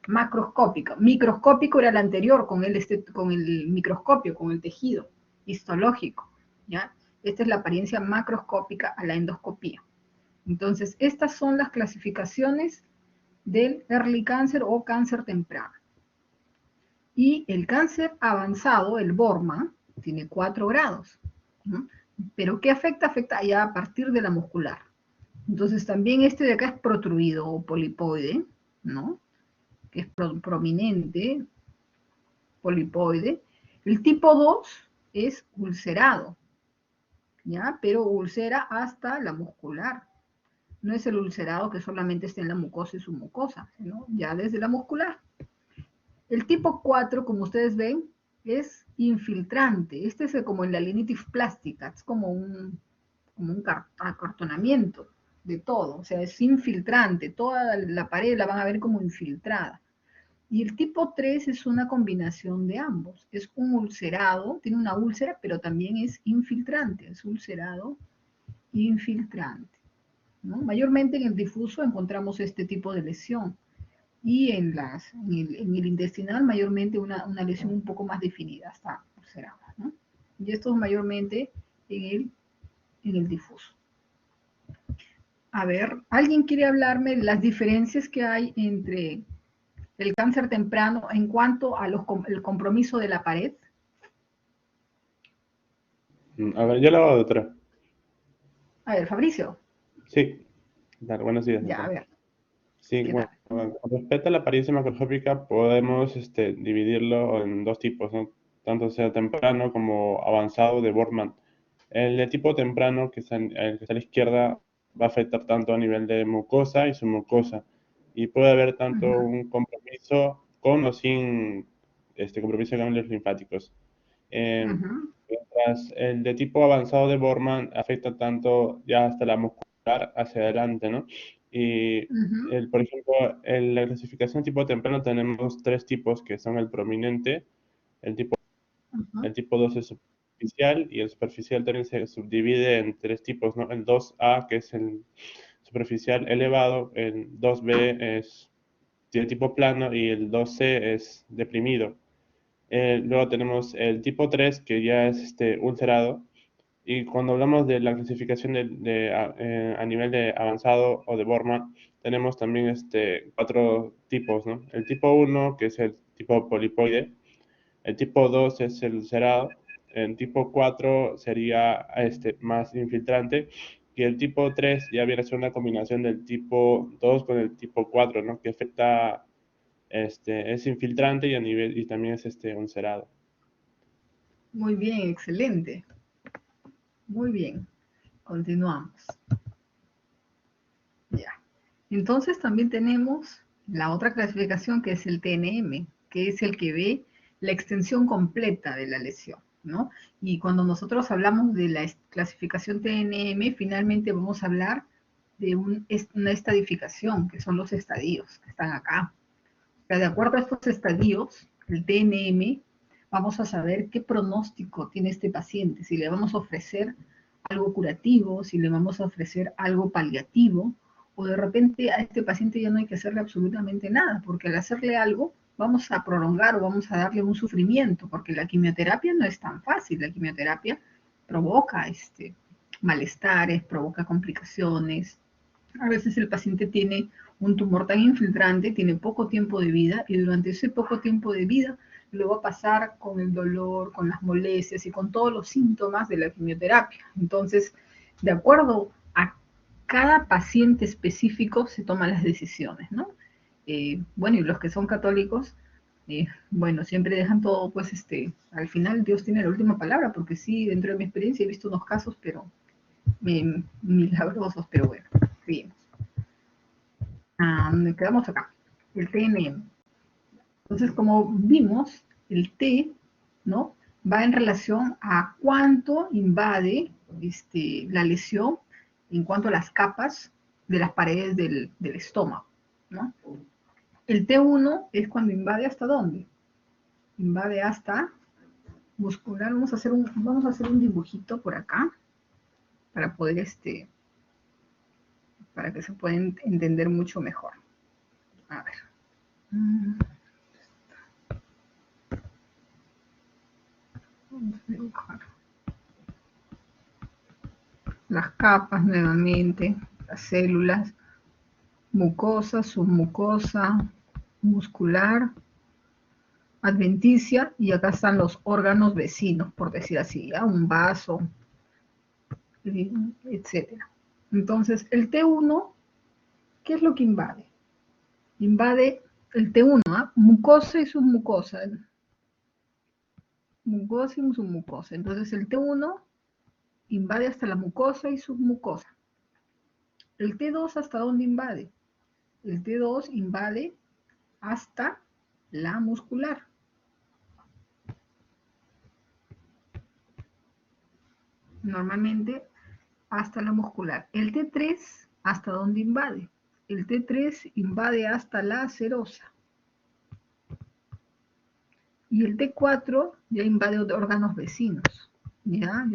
Macroscópico. Microscópico era el anterior, con el microscopio, con el tejido histológico, ¿ya? Esta es la apariencia macroscópica a la endoscopía. Entonces, estas son las clasificaciones del early cancer o cáncer temprano. Y el cáncer avanzado, el Bormann, tiene 4 grados, ¿no? Pero ¿qué afecta? Afecta ya a partir de la muscular. Entonces, también este de acá es protruido o polipoide, ¿no? Que es prominente, polipoide. El tipo 2 es ulcerado, ¿ya? Pero ulcera hasta la muscular. No es el ulcerado que solamente está en la mucosa y submucosa, sino ya desde la muscular. El tipo 4, como ustedes ven, es infiltrante. Este es como en la linitis plástica, es como como un acartonamiento de todo, o sea, es infiltrante, toda la pared la van a ver como infiltrada. Y el tipo 3 es una combinación de ambos, es un ulcerado, tiene una úlcera, pero también es infiltrante, es ulcerado, infiltrante, ¿no? Mayormente en el difuso encontramos este tipo de lesión, y en el intestinal mayormente una lesión un poco más definida, está ulcerada, ¿no? Y esto es mayormente en el difuso. A ver, ¿alguien quiere hablarme de las diferencias que hay entre el cáncer temprano en cuanto a el compromiso de la pared? A ver, yo lo hago, doctora. A ver, Fabricio, Sí. Dale, buenos días, ya, a doctora. ver, Sí, ¿qué bueno, tal? con respecto a la apariencia macroscópica, podemos dividirlo en dos tipos, ¿no? Tanto sea temprano como avanzado de Bormann. El de tipo temprano, el que está a la izquierda, va a afectar tanto a nivel de mucosa y submucosa. Y puede haber tanto Ujú, un compromiso con o sin compromiso de ganglios linfáticos. ujú, Mientras el de tipo avanzado de Bormann afecta tanto ya hasta la muscular hacia adelante, ¿no? Y ujú, por ejemplo, en la clasificación tipo temprano tenemos tres tipos que son el prominente, el tipo, ujú, el tipo 2 es superficial y el superficial también se subdivide en tres tipos, ¿no? El 2A, que es el superficial elevado, el 2B es de tipo plano y el 2C es deprimido. Luego tenemos el tipo 3 que ya es ulcerado. Y cuando hablamos de la clasificación a nivel de avanzado o de Bormann, tenemos también cuatro tipos, ¿no? El tipo uno que es el tipo polipoide. El tipo 2 es el ulcerado. El tipo 4 sería más infiltrante. Y el tipo 3 ya viene a ser una combinación del tipo 2 con el tipo 4, ¿no? Que afecta, es infiltrante y, y también es ulcerado. muy bien, excelente, muy bien, continuamos. Ya. Entonces también tenemos la otra clasificación que es el TNM, que es el que ve la extensión completa de la lesión, ¿no? Y cuando nosotros hablamos de la clasificación TNM, finalmente vamos a hablar de una estadificación, que son los estadios que están acá. O sea, de acuerdo a estos estadios, el TNM, vamos a saber qué pronóstico tiene este paciente, si le vamos a ofrecer algo curativo, si le vamos a ofrecer algo paliativo, o de repente a este paciente ya no hay que hacerle absolutamente nada, porque al hacerle algo vamos a prolongar o vamos a darle un sufrimiento, porque la quimioterapia no es tan fácil, la quimioterapia provoca malestares, provoca complicaciones. A veces el paciente tiene un tumor tan infiltrante, tiene poco tiempo de vida y durante ese poco tiempo de vida lo va a pasar con el dolor, con las molestias y con todos los síntomas de la quimioterapia. Entonces, de acuerdo a cada paciente específico se toman las decisiones, ¿no? Bueno, y los que son católicos, bueno, siempre dejan todo, pues, al final Dios tiene la última palabra, porque sí, dentro de mi experiencia he visto unos casos, pero milagrosos, pero bueno, seguimos. Nos quedamos acá, el TNM. Entonces, como vimos, el T, ¿no? Va en relación a cuánto invade la lesión en cuanto a las capas de las paredes del estómago, ¿no? El T1 es cuando invade hasta dónde? Invade hasta muscular. Vamos a hacer un dibujito por acá para poder para que se pueda entender mucho mejor. A ver. Vamos a dibujar las capas nuevamente, las células, mucosa, submucosa, muscular, adventicia, y acá están los órganos vecinos, por decir así, ¿ya? Un vaso, etcétera. Entonces, el T1, ¿qué es lo que invade? Invade el T1, ¿eh? Mucosa y submucosa. Mucosa y submucosa. Entonces, el T1 invade hasta la mucosa y submucosa. ¿El T2 hasta dónde invade? El T2 invade hasta la muscular. Normalmente hasta la muscular. El T3, ¿hasta dónde invade? El T3 invade hasta la serosa. Y el T4 ya invade órganos vecinos. Ya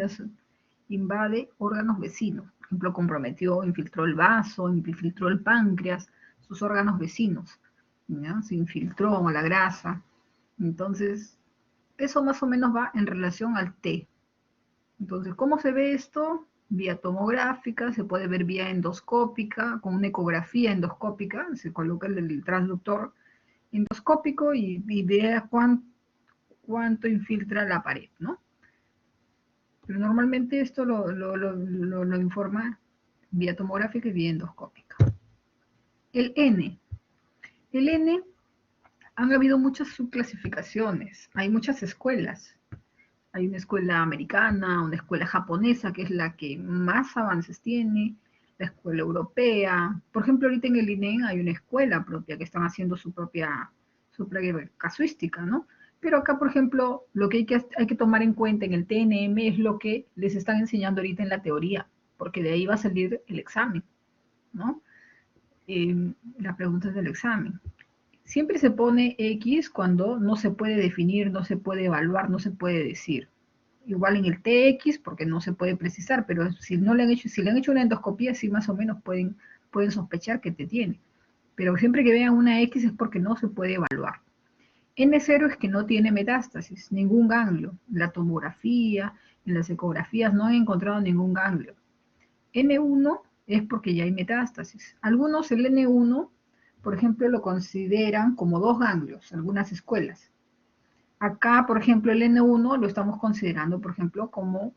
invade órganos vecinos. Por ejemplo, comprometió, infiltró el vaso, infiltró el páncreas, sus órganos vecinos. ¿Ya? Se infiltró a la grasa. Entonces, eso más o menos va en relación al T. Entonces, ¿cómo se ve esto? Vía tomográfica, se puede ver vía endoscópica, con una ecografía endoscópica, se coloca el transductor endoscópico y vea cuánto infiltra la pared, ¿no? Pero normalmente esto lo informa vía tomográfica y vía endoscópica. El N. El N, han habido muchas subclasificaciones, hay muchas escuelas. Hay una escuela americana, una escuela japonesa, que es la que más avances tiene, la escuela europea. Por ejemplo, ahorita en el INEM hay una escuela propia que están haciendo su propia casuística, ¿no? Pero acá, por ejemplo, lo que hay que tomar en cuenta en el TNM es lo que les están enseñando ahorita en la teoría, porque de ahí va a salir el examen, ¿no? La pregunta es del examen. Siempre se pone X cuando no se puede definir, no se puede evaluar, no se puede decir. Igual en el TX, porque no se puede precisar, pero si no le han hecho, si le han hecho una endoscopía, sí más o menos pueden sospechar que te tiene. Pero siempre que vean una X es porque no se puede evaluar. N0 es que no tiene metástasis, ningún ganglio. En la tomografía, en las ecografías no han encontrado ningún ganglio. N1 es porque ya hay metástasis. Algunos el N1, por ejemplo, lo consideran como 2 ganglios, algunas escuelas. Acá, por ejemplo, el N1 lo estamos considerando, por ejemplo, como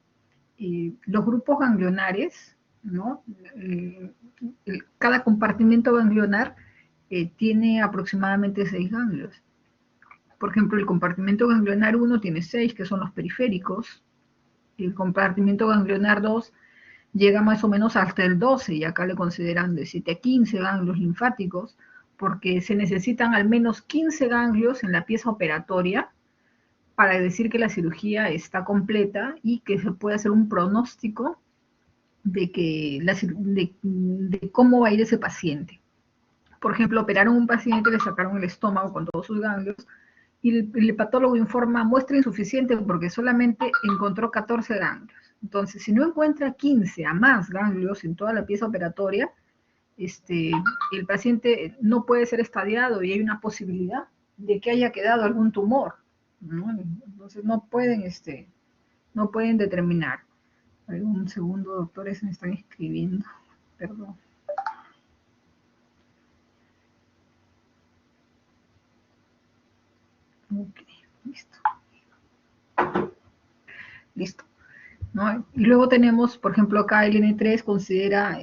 los grupos ganglionares, ¿no? Cada compartimento ganglionar tiene aproximadamente 6 ganglios. Por ejemplo, el compartimento ganglionar 1 tiene 6, que son los periféricos. El compartimento ganglionar 2 llega más o menos hasta el 12, y acá le consideran de 7 a 15 ganglios linfáticos, porque se necesitan al menos 15 ganglios en la pieza operatoria para decir que la cirugía está completa y que se puede hacer un pronóstico de cómo va a ir ese paciente. Por ejemplo, operaron a un paciente, le sacaron el estómago con todos sus ganglios, y el patólogo informa muestra insuficiente porque solamente encontró 14 ganglios. Entonces, si no encuentra 15 a más ganglios en toda la pieza operatoria, el paciente no puede ser estadiado y hay una posibilidad de que haya quedado algún tumor, ¿no? Entonces no pueden determinar. A ver, un segundo, doctores, me están escribiendo, perdón. Ok, listo. Listo. ¿No? Y luego tenemos, por ejemplo, acá el N3 considera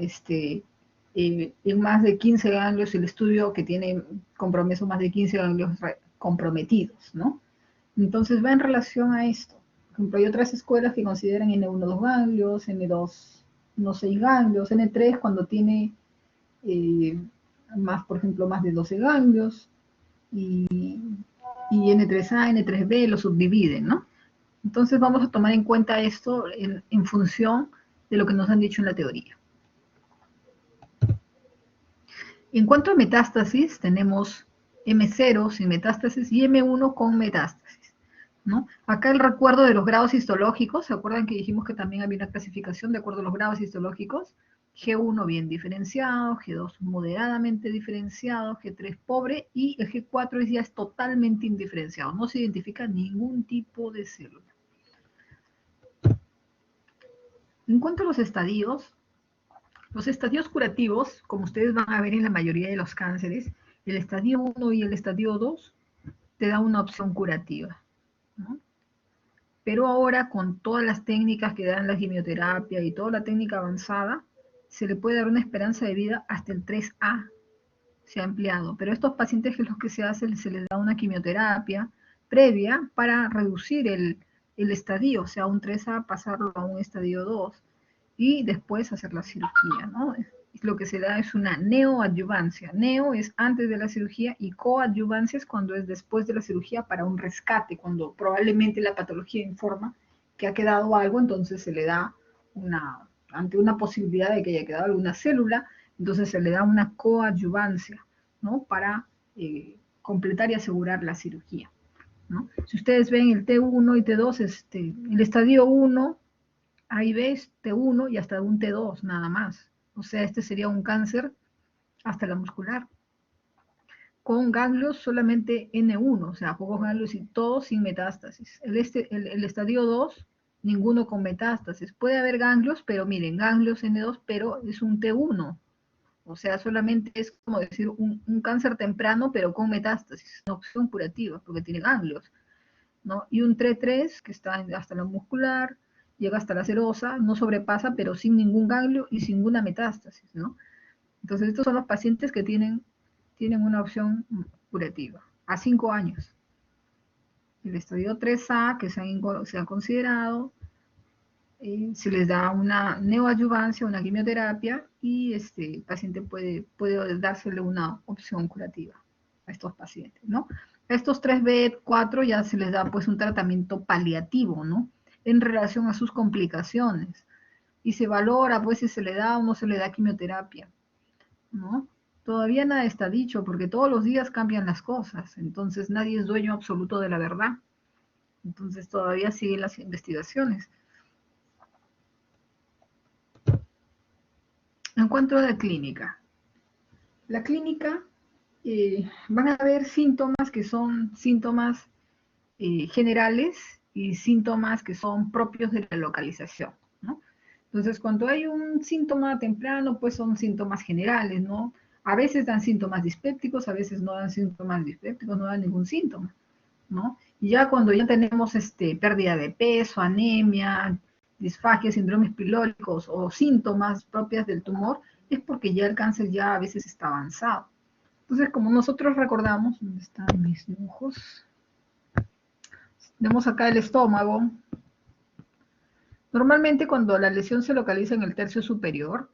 en más de 15 ganglios el estudio que tiene compromiso más de 15 ganglios comprometidos, ¿no? Entonces va en relación a esto. Por ejemplo, hay otras escuelas que consideran N1 2 ganglios, N2 no 6 ganglios, N3 cuando tiene más, por ejemplo, más de 12 ganglios, y N3A, N3B lo subdividen, ¿no? Entonces vamos a tomar en cuenta esto en función de lo que nos han dicho en la teoría. En cuanto a metástasis, tenemos M0 sin metástasis y M1 con metástasis, ¿no? Acá el recuerdo de los grados histológicos, ¿se acuerdan que dijimos que también había una clasificación de acuerdo a los grados histológicos? G1 bien diferenciado, G2 moderadamente diferenciado, G3 pobre, y el G4 ya es totalmente indiferenciado, no se identifica ningún tipo de célula. En cuanto a los estadios curativos, como ustedes van a ver en la mayoría de los cánceres, el estadio 1 y el estadio 2 te da una opción curativa, ¿no? Pero ahora, con todas las técnicas que dan la quimioterapia y toda la técnica avanzada, se le puede dar una esperanza de vida hasta el 3A, se ha ampliado. Pero a estos pacientes, que es lo que se hace, se les da una quimioterapia previa para reducir el estadio, o sea, un 3A pasarlo a un estadio 2, y después hacer la cirugía, ¿no? Lo que se da es una neoadyuvancia. Neo es antes de la cirugía y coadyuvancia es cuando es después de la cirugía para un rescate, cuando probablemente la patología informa que ha quedado algo, entonces se le da ante una posibilidad de que haya quedado alguna célula, entonces se le da una coadyuvancia, ¿no? Para completar y asegurar la cirugía, ¿no? Si ustedes ven el T1 y T2, el estadio 1, A y B es T1 y hasta un T2 nada más. O sea, este sería un cáncer hasta la muscular, con ganglios solamente N1, o sea, pocos ganglios y todos sin metástasis. El estadio 2, ninguno con metástasis. Puede haber ganglios, pero miren, ganglios N2, pero es un T1. O sea, solamente es como decir un cáncer temprano, pero con metástasis, una opción curativa, porque tiene ganglios, ¿no? Y un T3, que está hasta la muscular, llega hasta la serosa, no sobrepasa, pero sin ningún ganglio y sin ninguna metástasis, ¿no? Entonces, estos son los pacientes que tienen una opción curativa a 5 años. El estadio 3A, que se ha considerado, se les da una neoadyuvancia, una quimioterapia, y el paciente puede dársele una opción curativa a estos pacientes, ¿no? A estos 3B, 4 ya se les da pues un tratamiento paliativo, ¿no? En relación a sus complicaciones. Y se valora pues si se le da o no se le da quimioterapia, ¿no? Todavía nada está dicho porque todos los días cambian las cosas, entonces nadie es dueño absoluto de la verdad. Entonces todavía siguen las investigaciones. En cuanto a la clínica van a haber síntomas que son síntomas generales y síntomas que son propios de la localización, ¿no? Entonces, cuando hay un síntoma temprano, pues son síntomas generales, ¿no? A veces dan síntomas dispépticos, a veces no dan síntomas dispépticos, no dan ningún síntoma, ¿no? Y ya cuando ya tenemos pérdida de peso, anemia, disfagia, síndromes pilóricos o síntomas propias del tumor, es porque ya el cáncer ya a veces está avanzado. Entonces, como nosotros recordamos, ¿dónde están mis dibujos? Tenemos acá el estómago. Normalmente cuando la lesión se localiza en el tercio superior,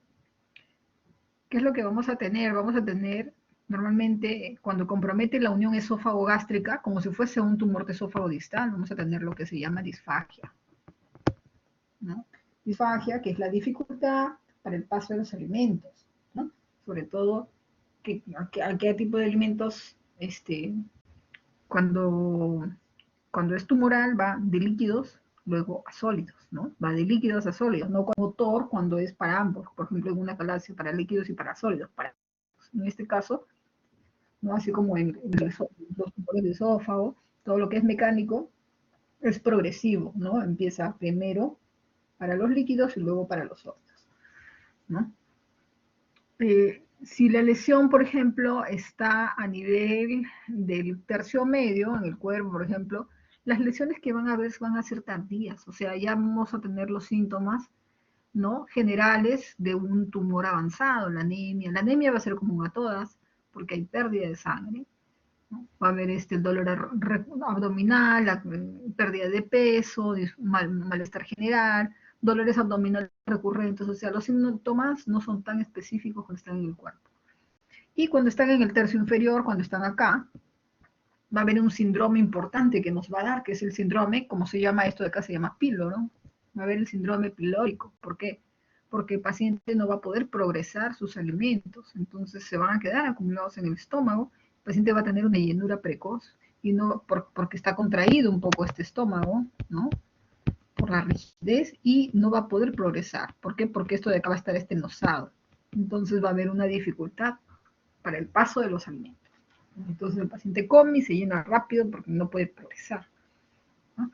¿qué es lo que vamos a tener? Vamos a tener normalmente cuando compromete la unión esófago-gástrica, como si fuese un tumor de esófago distal, vamos a tener lo que se llama disfagia, ¿no? Disfagia, que es la dificultad para el paso de los alimentos, ¿no? Sobre todo, ¿a qué tipo de alimentos cuando es tumoral va de líquidos luego a sólidos, ¿no? Va de líquidos a sólidos, no como motor cuando es para ambos, por ejemplo, en una galaxia para líquidos y para sólidos. En este caso, ¿no? Así como en los tumores de esófago, todo lo que es mecánico es progresivo, ¿no? Empieza primero para los líquidos y luego para los sólidos, ¿no? Si la lesión, por ejemplo, está a nivel del tercio medio, en el cuerpo, por ejemplo, las lesiones que van a ver van a ser tardías, o sea, ya vamos a tener los síntomas, ¿no? Generales de un tumor avanzado, la anemia. La anemia va a ser común a todas, porque hay pérdida de sangre, ¿no? Va a haber el dolor abdominal, la pérdida de peso, malestar general, dolores abdominales recurrentes, o sea, los síntomas no son tan específicos cuando están en el cuerpo. Y cuando están en el tercio inferior, cuando están acá, va a haber un síndrome importante que nos va a dar, que es el síndrome, como se llama esto de acá, se llama píloro, ¿no? Va a haber el síndrome pilórico. ¿Por qué? Porque el paciente no va a poder progresar sus alimentos, entonces se van a quedar acumulados en el estómago, el paciente va a tener una llenura precoz, y no porque está contraído un poco este estómago, ¿no? Por la rigidez, y no va a poder progresar. ¿Por qué? Porque esto de acá va a estar estenosado. Entonces va a haber una dificultad para el paso de los alimentos. Entonces el paciente come y se llena rápido porque no puede progresar, ¿no?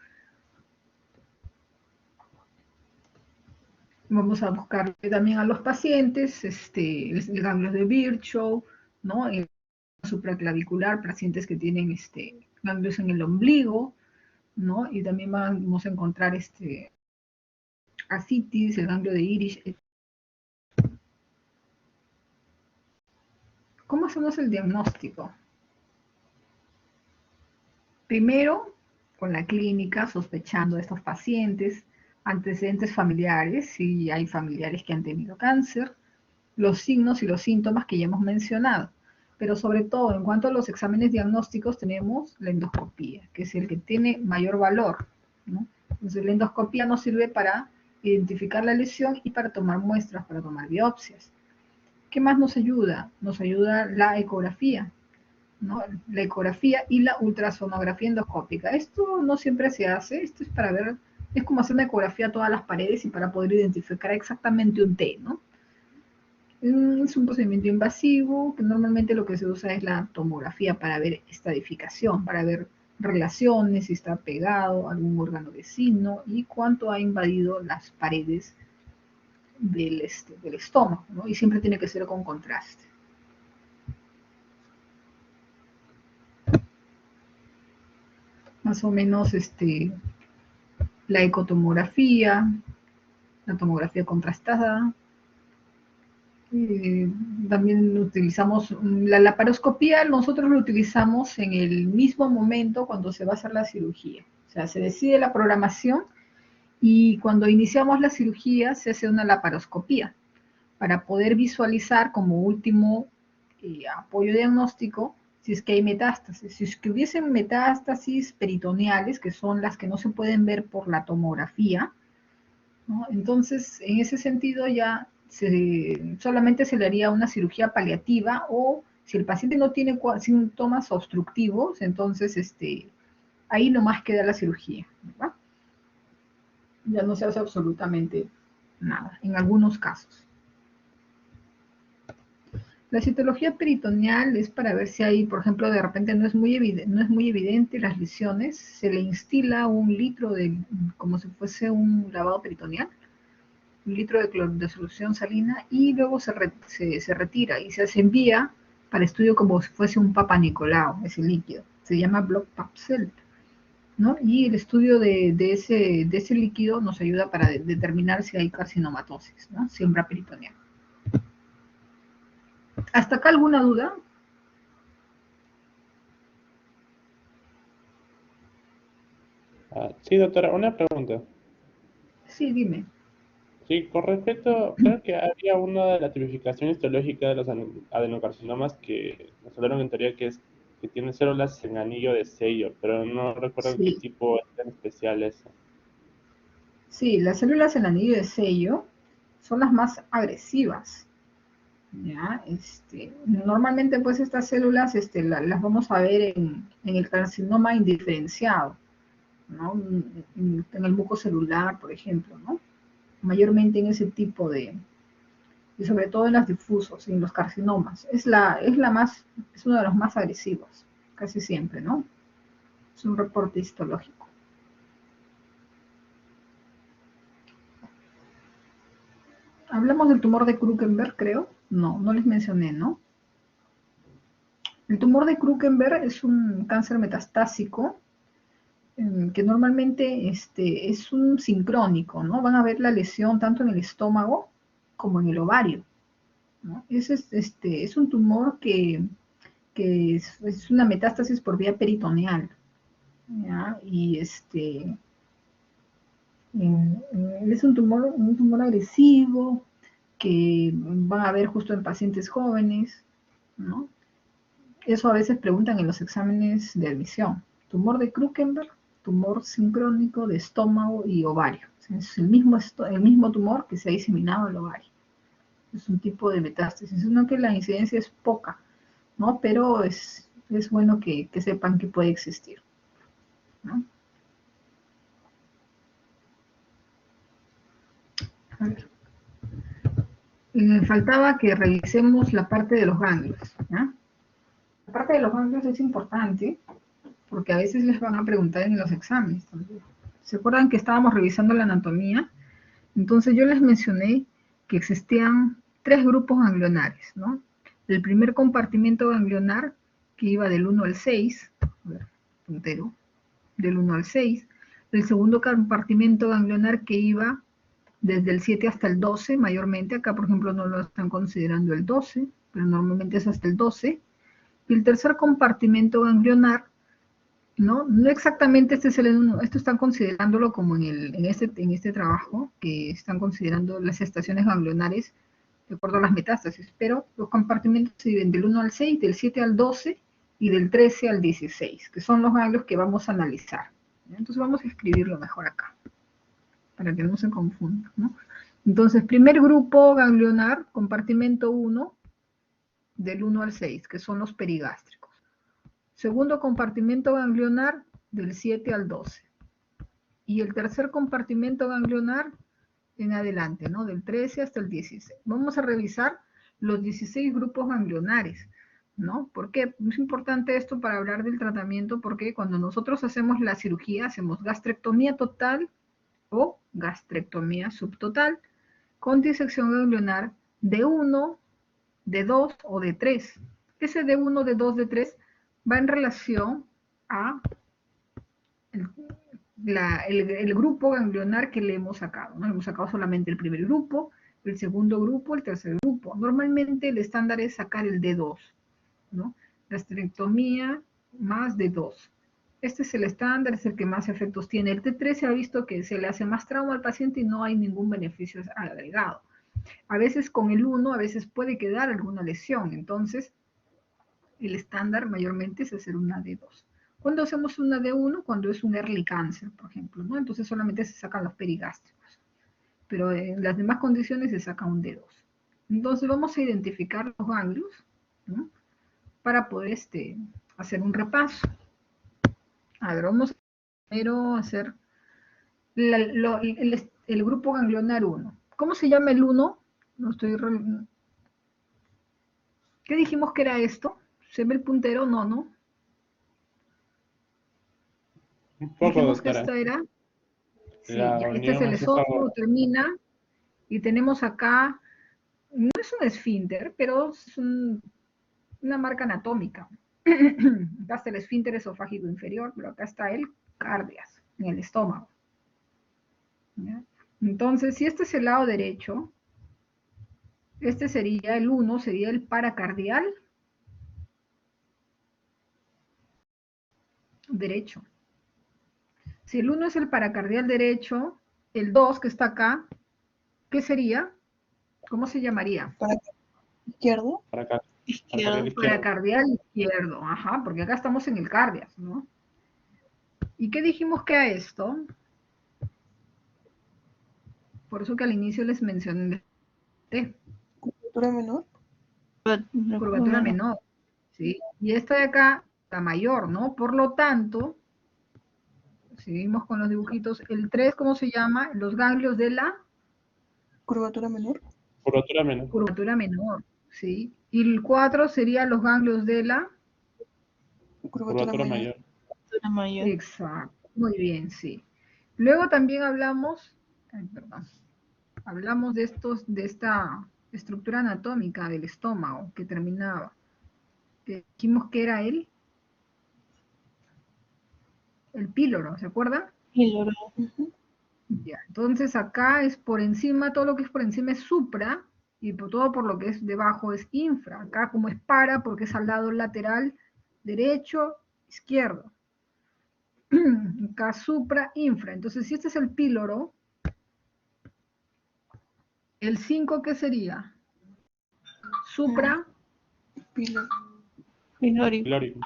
Vamos a buscar también a los pacientes el ganglio de Virchow, ¿no? El supraclavicular, pacientes que tienen ganglios en el ombligo, ¿no? Y también vamos a encontrar ascitis, el ganglio de Irish. ¿Cómo hacemos el diagnóstico? Primero, con la clínica, sospechando a estos pacientes, antecedentes familiares, si hay familiares que han tenido cáncer, los signos y los síntomas que ya hemos mencionado. Pero sobre todo, en cuanto a los exámenes diagnósticos, tenemos la endoscopía, que es el que tiene mayor valor, ¿no? Entonces, la endoscopía nos sirve para identificar la lesión y para tomar muestras, para tomar biopsias. ¿Qué más nos ayuda? Nos ayuda la ecografía, ¿no? La ecografía y la ultrasonografía endoscópica. Esto no siempre se hace, esto es para ver, es como hacer una ecografía a todas las paredes y para poder identificar exactamente un T, ¿no? Es un procedimiento invasivo, que normalmente lo que se usa es la tomografía para ver estadificación, para ver relaciones, si está pegado a algún órgano vecino y cuánto ha invadido las paredes del estómago, ¿no? Y siempre tiene que ser con contraste. Más o menos la ecotomografía, la tomografía contrastada. También utilizamos la laparoscopía, nosotros lo utilizamos en el mismo momento cuando se va a hacer la cirugía. O sea, se decide la programación y cuando iniciamos la cirugía se hace una laparoscopía para poder visualizar como último apoyo diagnóstico si es que hay metástasis. Si es que hubiesen metástasis peritoneales, que son las que no se pueden ver por la tomografía, ¿no? Entonces, en ese sentido ya solamente se le haría una cirugía paliativa o si el paciente no tiene síntomas obstructivos, entonces ahí nomás queda la cirugía, ¿verdad? Ya no se hace absolutamente nada, en algunos casos. La citología peritoneal es para ver si hay, por ejemplo, de repente no es muy evidente las lesiones, se le instila un litro como si fuese un lavado peritoneal, un litro de solución salina y luego se retira y se envía para estudio como si fuese un Papa Nicolau, ese líquido. Se llama Blood Pap-Cell, ¿no? Y el estudio de ese líquido nos ayuda para determinar si hay carcinomatosis, ¿no? Siembra peritoneal. ¿Hasta acá alguna duda? Sí, doctora, una pregunta. Sí, dime. Sí, con respecto, creo que había una de la tipificación histológica de los adenocarcinomas que nos hablaron en teoría que tiene células en anillo de sello, pero no recuerdo qué Sí, tipo es tan especial eso. sí, las células en anillo de sello son las más agresivas, ¿ya? Normalmente pues estas células las vamos a ver en el carcinoma indiferenciado, ¿no? En el mucocelular, por ejemplo, ¿no? Mayormente en ese tipo y sobre todo en los difusos, en los carcinomas. Es uno de los más agresivos, casi siempre, ¿no? Es un reporte histológico. Hablamos del tumor de Krukenberg, creo. No, no les mencioné, ¿no? El tumor de Krukenberg es un cáncer metastásico que normalmente es un sincrónico, ¿no? Van a ver la lesión tanto en el estómago como en el ovario, ¿no? Es un tumor que es una metástasis por vía peritoneal, ¿ya? Y es un tumor agresivo que van a ver justo en pacientes jóvenes, ¿no? Eso a veces preguntan en los exámenes de admisión. Tumor de Krukenberg, tumor sincrónico de estómago y ovario. Es el mismo tumor que se ha diseminado al ovario. Es un tipo de metástasis, sino que la incidencia es poca, ¿no? Pero es bueno que sepan que puede existir, ¿no? A ver. Faltaba que revisemos la parte de los ganglios, ¿ya? La parte de los ganglios es importante porque a veces les van a preguntar en los exámenes también. ¿Se acuerdan que estábamos revisando la anatomía? Entonces yo les mencioné que existían 3 grupos ganglionares, ¿no? El primer compartimento ganglionar que iba del 1 al 6, a ver, puntero, del 1 al 6. El segundo compartimento ganglionar que iba desde el 7 hasta el 12, mayormente. Acá, por ejemplo, no lo están considerando el 12, pero normalmente es hasta el 12. Y el tercer compartimento ganglionar, ¿no? No exactamente este es el 1, esto están considerándolo como en este trabajo, que están considerando las estaciones ganglionares de acuerdo a las metástasis, pero los compartimentos se dividen del 1 al 6, del 7 al 12 y del 13 al 16, que son los ganglios que vamos a analizar. Entonces vamos a escribirlo mejor acá. para que no se confunda, ¿no? Entonces, primer grupo ganglionar, compartimento 1, del 1 al 6, que son los perigástricos. Segundo compartimento ganglionar, del 7 al 12. Y el tercer compartimento ganglionar, en adelante, ¿no? Del 13 hasta el 16. Vamos a revisar los 16 grupos ganglionares, ¿no? ¿Por qué? Es importante esto para hablar del tratamiento, porque cuando nosotros hacemos la cirugía, hacemos gastrectomía total o gastrectomía subtotal, con disección ganglionar de 1, de 2 o de 3. Ese de 1, de 2, de 3 va en relación a el grupo ganglionar que le hemos sacado, ¿no? Hemos sacado solamente el primer grupo, el segundo grupo, el tercer grupo. Normalmente el estándar es sacar el D2, ¿no? Gastrectomía más D2. Este es el estándar, es el que más efectos tiene. El T3 se ha visto que se le hace más trauma al paciente y no hay ningún beneficio agregado. A veces con el 1, a veces puede quedar alguna lesión, entonces el estándar mayormente es hacer una D2. Cuando hacemos una D1, cuando es un early cancer, por ejemplo, ¿no? Entonces solamente se sacan los perigástricos, pero en las demás condiciones se saca un D2. Entonces vamos a identificar los ganglios, ¿no? Para poder hacer un repaso. A ver, vamos primero a hacer el grupo ganglionar 1. ¿Cómo se llama el 1? No estoy... ¿Qué dijimos que era esto? ¿Se ve el puntero? No, ¿no? Un poco, Dijimos que doctora. esta era... Sí, La ya, este es unión el esófago, termina, y tenemos acá, no es un esfínter, pero es una marca anatómica. Acá está el esfínter esofágico inferior, pero acá está el cardias, en el estómago. ¿Ya? Entonces, si este es el lado derecho, este sería el 1, sería el paracardial derecho. Si el 1 es el paracardial derecho, el 2 que está acá, ¿qué sería? ¿Cómo se llamaría? ¿Para izquierdo? para acá. Izquierdo. Paracardial izquierdo, ajá, porque acá estamos en el cardias, ¿no? ¿Y qué dijimos que a esto? Por eso que al inicio les mencioné ¿Curvatura menor? curvatura menor, ¿sí? Y esta de acá, la mayor, ¿no? Por lo tanto, seguimos con los dibujitos. El 3, ¿cómo se llama? Los ganglios de la ¿Curvatura menor? Curvatura menor. curvatura menor, ¿sí? Y el 4 sería los ganglios de la... Curvatura Curvatura mayor. mayor. Mayor. Exacto, muy bien, sí. Luego también hablamos, hablamos de esta estructura anatómica del estómago que terminaba. Dijimos que era el píloro, ¿se acuerdan? Píloro. Ya, entonces acá es por encima, todo lo que es por encima es supra, y todo por lo que es debajo es infra. Acá como es para, porque es al lado lateral derecho, izquierdo. Acá supra, infra. Entonces si este es el píloro, el 5, ¿qué sería? Supra, Pilórico. Pilórico.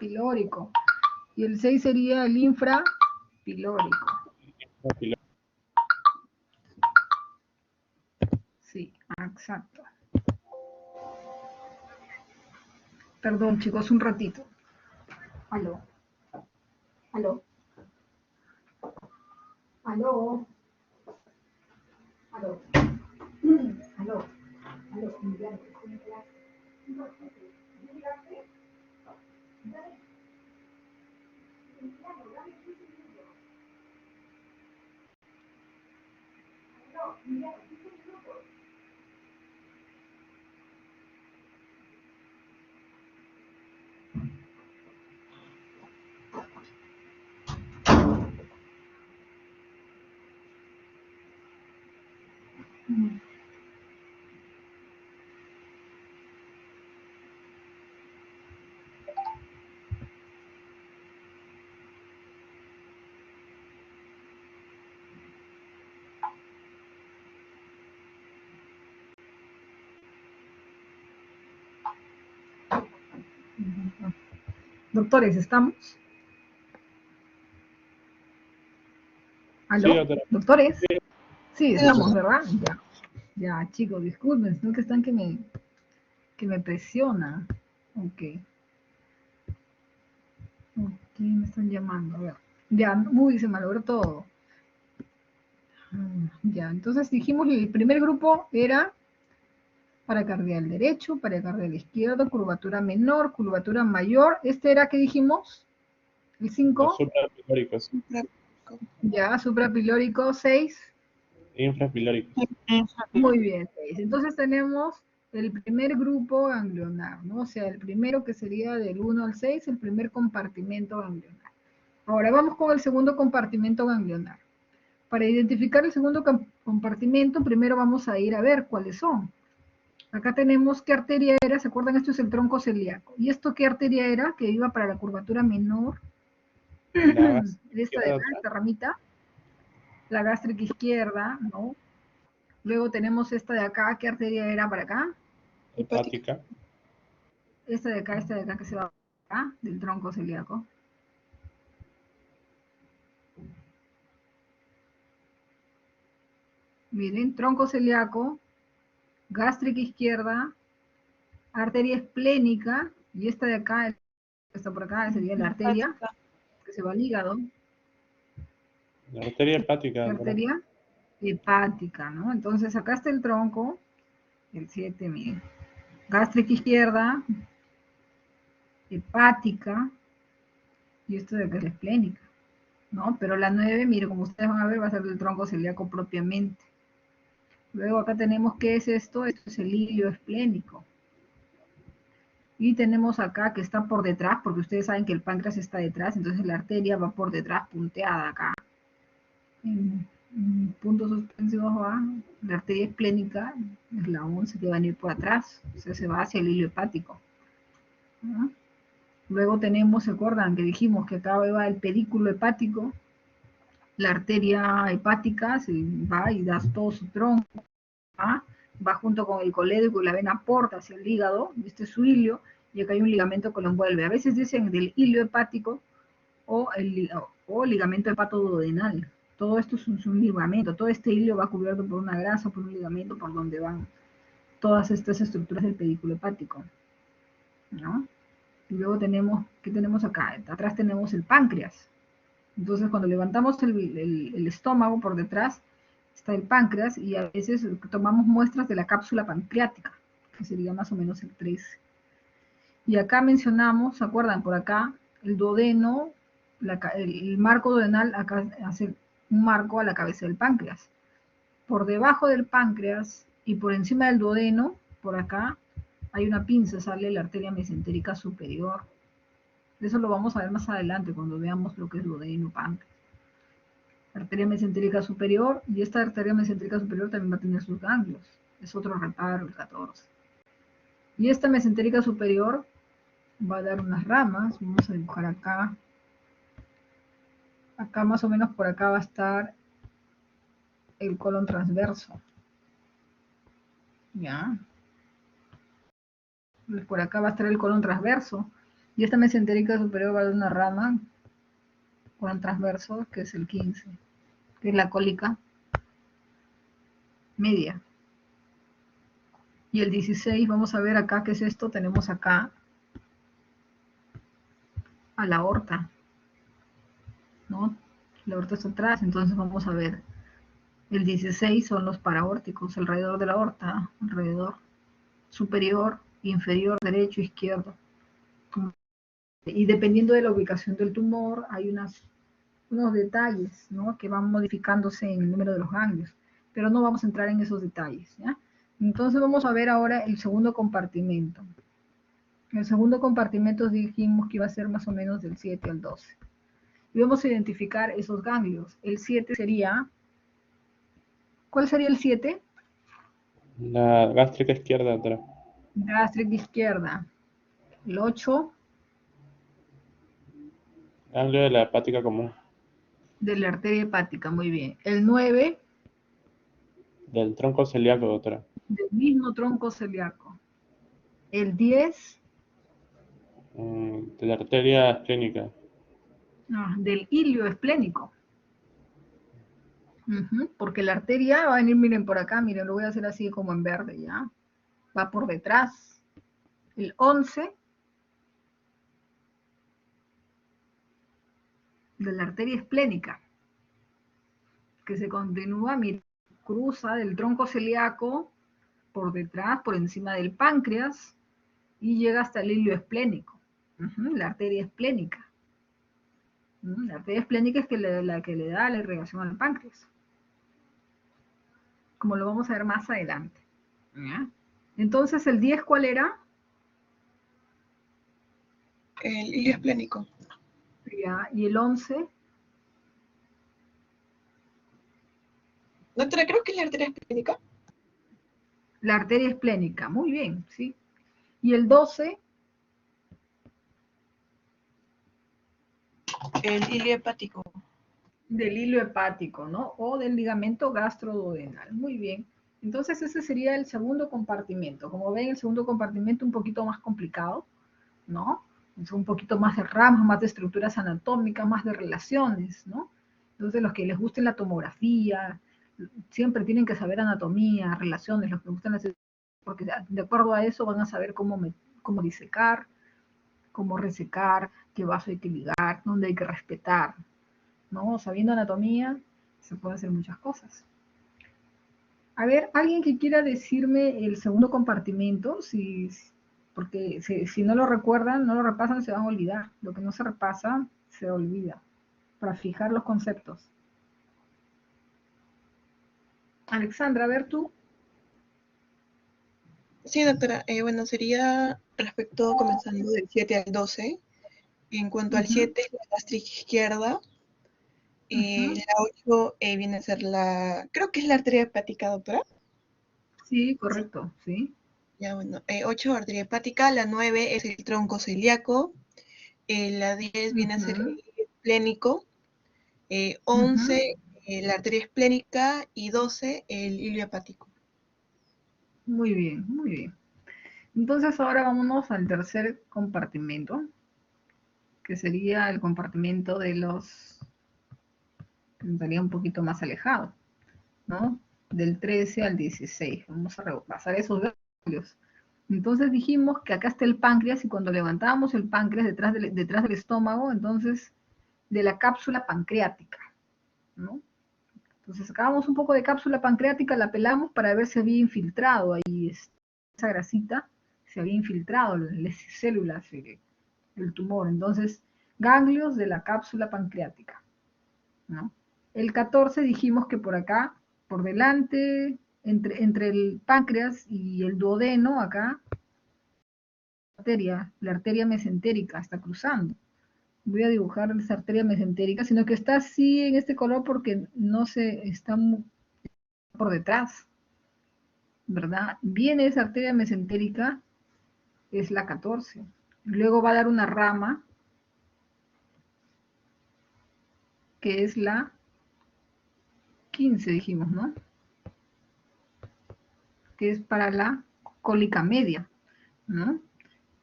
pilórico. Y el 6 sería el infrapilórico. Sí, exacto. Perdón, chicos, un ratito. Aló. Aló. Aló. Aló. Aló. Aló. Doctores, ¿estamos? ¿Aló? Sí, doctora. ¿Doctores? Sí. Sí, Sí, estamos, ¿verdad? Ya. Ya, chicos, disculpen, sino que están que me presionan. Ok. Ok, me están llamando. A ver. Ya, uy, se malogró todo. Ya, entonces dijimos el primer grupo era paracardial derecho, paracardial izquierdo, curvatura menor, curvatura mayor. Este era, ¿qué dijimos? El Los 5. suprapilóricos. suprapilórico. Ya, suprapilórico 6. Infrapilóricos. Muy bien, 6. Entonces tenemos el primer grupo ganglionar, ¿no? O sea, el primero que sería del 1 al 6, el primer compartimento ganglionar. Ahora vamos con el segundo compartimento ganglionar. Para identificar el segundo compartimento, primero vamos a ir a ver cuáles son. Acá tenemos qué arteria era, ¿se acuerdan? Esto es el tronco celíaco. ¿Y esto qué arteria era? Que iba para la curvatura menor. La Esta de acá, esta ramita. La gástrica izquierda, ¿no? Luego tenemos esta de acá, ¿qué arteria era para acá? hepática. Esta de acá que se va acá, del tronco celíaco. Miren, tronco celíaco, gástrica izquierda, arteria esplénica, y esta de acá, que está por acá, sería la arteria que se va al hígado. La arteria hepática, La doctora. arteria hepática, ¿no? Entonces acá está el tronco, el 7, miren. Gástrica izquierda, hepática, y esto de acá es la esplénica, ¿no? Pero la 9, mire, como ustedes van a ver, va a ser del tronco celíaco propiamente. Luego acá tenemos, ¿qué es esto? Esto es el hilio esplénico. Y tenemos acá que está por detrás, porque ustedes saben que el páncreas está detrás, entonces la arteria va por detrás, punteada acá. En puntos suspensivos va, la arteria esplénica, es la 11 que va a venir por atrás, o sea, se va hacia el hilio hepático, ¿no? Luego tenemos, ¿se acuerdan que dijimos que acá va el pedículo hepático? La arteria hepática se va y da todo su tronco, ¿ah? Va junto con el colédoco y la vena porta hacia el hígado, y este es su hilio, y acá hay un ligamento que lo envuelve. A veces dicen del hilio hepático o ligamento hepatoduodenal. Todo esto es un ligamento, todo este hilio va cubierto por una grasa, por un ligamento, por donde van todas estas estructuras del pedículo hepático, ¿no? Y luego tenemos, ¿qué tenemos acá? Atrás tenemos el páncreas. Entonces, cuando levantamos el estómago por detrás, está el páncreas y a veces tomamos muestras de la cápsula pancreática, que sería más o menos el 13. Y acá mencionamos, ¿se acuerdan? Por acá, el duodeno, el marco duodenal, acá hace un marco a la cabeza del páncreas. Por debajo del páncreas y por encima del duodeno, por acá, hay una pinza, sale la arteria mesentérica superior. Eso lo vamos a ver más adelante cuando veamos lo que es duodeno, páncreas. Arteria mesentérica superior, y esta arteria mesentérica superior también va a tener sus ganglios. Es otro reparo, el 14. Y esta mesentérica superior va a dar unas ramas, vamos a dibujar acá. Acá más o menos por acá va a estar el colon transverso. ¿Ya? Por acá va a estar el colon transverso. Y esta mesentérica superior va a dar una rama, colon transverso, que es el 15, que es la cólica media. Y el 16, vamos a ver acá qué es esto. Tenemos acá a la aorta, ¿no? La aorta está atrás, entonces vamos a ver. El 16 son los paraórticos, alrededor de la aorta, alrededor superior, inferior, derecho, izquierdo. Y dependiendo de la ubicación del tumor, hay unos detalles, ¿no? Que van modificándose en el número de los ganglios, pero no vamos a entrar en esos detalles, ¿ya? Entonces vamos a ver ahora el segundo compartimento. El segundo compartimento dijimos que iba a ser más o menos del 7 al 12. Y vamos a identificar esos ganglios. El 7 sería, ¿cuál sería el 7? La gástrica izquierda, doctora. Gástrica izquierda. El 8 Ganglio de la hepática común. de la arteria hepática, muy bien. El 9 Del tronco celíaco, doctora. del mismo tronco celíaco. El 10 De la arteria esplénica. del hilio esplénico. Porque la arteria va a venir, miren por acá, miren, lo voy a hacer así como en verde, ¿ya? Va por detrás. El 11 de la arteria esplénica, que se continúa, miren, cruza del tronco celíaco por detrás, por encima del páncreas, y llega hasta el hilio esplénico, la arteria esplénica. La arteria esplénica es la que le da la irrigación al páncreas, como lo vamos a ver más adelante. ¿Ya? Entonces, ¿el 10 cuál era? El hilio esplénico. ¿Ya? ¿Y el 11? Doctora, creo que es la arteria esplénica. La arteria esplénica, muy bien, ¿sí? ¿Y el 12? El hilio hepático. Del hilo hepático, ¿no? O del ligamento gastroduodenal. Muy bien. Entonces ese sería el segundo compartimento. Como ven, el segundo compartimento un poquito más complicado, ¿no? Es un poquito más de ramas, más de estructuras anatómicas, más de relaciones, ¿no? Entonces los que les guste la tomografía, siempre tienen que saber anatomía, relaciones, los que les gustan las... porque de acuerdo a eso van a saber cómo disecar, cómo resecar, qué vaso hay que ligar, dónde hay que respetar, ¿no? Sabiendo anatomía, se pueden hacer muchas cosas. A ver, alguien que quiera decirme el segundo compartimento, porque si no lo recuerdan, no lo repasan, se van a olvidar. Lo que no se repasa, se olvida, para fijar los conceptos. Alexandra, a ver tú. Sí, doctora. Bueno, sería respecto, comenzando del 7 al 12. En cuanto al 7, la gástrica izquierda. La 8 viene a ser creo que es la arteria hepática, doctora. Sí, correcto, sí. Ya, bueno, 8, arteria hepática. La 9 es el tronco celíaco. La 10 viene a ser el hilio esplénico. 11, la arteria esplénica. Y 12, el hilio hepático. Muy bien, muy bien. Entonces ahora vámonos al tercer compartimento, que sería el compartimento de los que estaría un poquito más alejado, ¿no? Del 13 al 16. Vamos a repasar esos ganglios. Entonces dijimos que acá está el páncreas y cuando levantábamos el páncreas detrás del estómago, entonces de la cápsula pancreática, ¿no? Entonces sacábamos un poco de cápsula pancreática, la pelamos para ver si había infiltrado ahí esa grasita, se había infiltrado las células, el tumor. Entonces, ganglios de la cápsula pancreática, ¿no? El 14 dijimos que por acá, por delante, entre el páncreas y el duodeno, acá, la arteria mesentérica está cruzando. Voy a dibujar esa arteria mesentérica, sino que está así en este color porque no se está por detrás, ¿verdad? Viene esa arteria mesentérica, es la 14. Luego va a dar una rama, que es la 15, dijimos, ¿no? Que es para la cólica media, ¿no?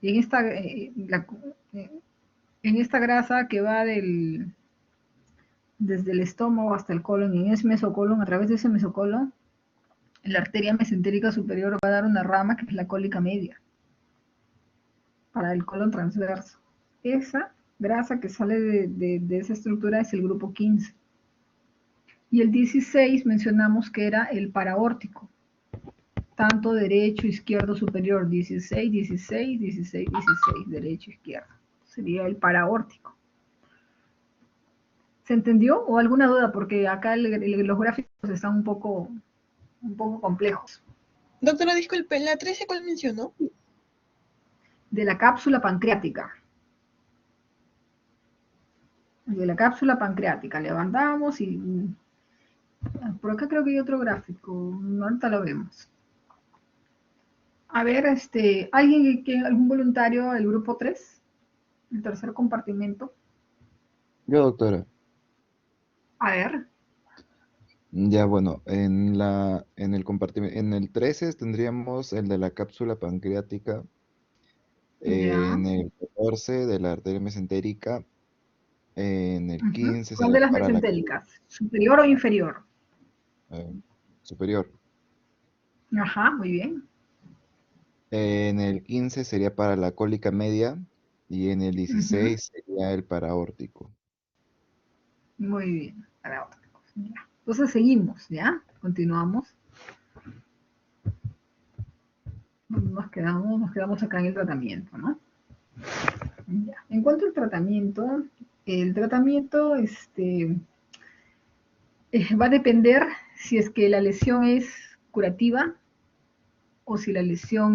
Y en esta grasa que va desde el estómago hasta el colon, y en ese mesocolon, a través de ese mesocolon, la arteria mesentérica superior va a dar una rama que es la cólica media, para el colon transverso. Esa grasa que sale de esa estructura es el grupo 15. Y el 16 mencionamos que era el paraórtico, tanto derecho, izquierdo, superior, 16, 16, 16, 16, derecho, izquierdo. Sería el paraórtico. ¿Se entendió? ¿O alguna duda? Porque acá los gráficos están un poco complejos. Doctora, disculpe, ¿la 13 cuál mencionó? De la cápsula pancreática. De la cápsula pancreática. Levantamos y... Por acá creo que hay otro gráfico. Ahorita lo vemos. A ver, algún voluntario del grupo 3, el tercer compartimento. Yo, doctora. A ver. Ya, bueno, en el compartimento, en el 13 tendríamos el de la cápsula pancreática, Ya. en el 14 de la arteria mesentérica, en el 15 ¿Cuál de sería las para la... mesentéricas? ¿Superior o inferior? eh, superior. Ajá, muy bien. En el 15 sería para la cólica media y en el Ujú, 16 sería el paraórtico. muy bien. Para otra cosa, ya. Entonces seguimos, ¿ya? Continuamos. Nos quedamos acá en el tratamiento, ¿no? Ya. En cuanto al tratamiento, va a depender si es que la lesión es curativa o si la lesión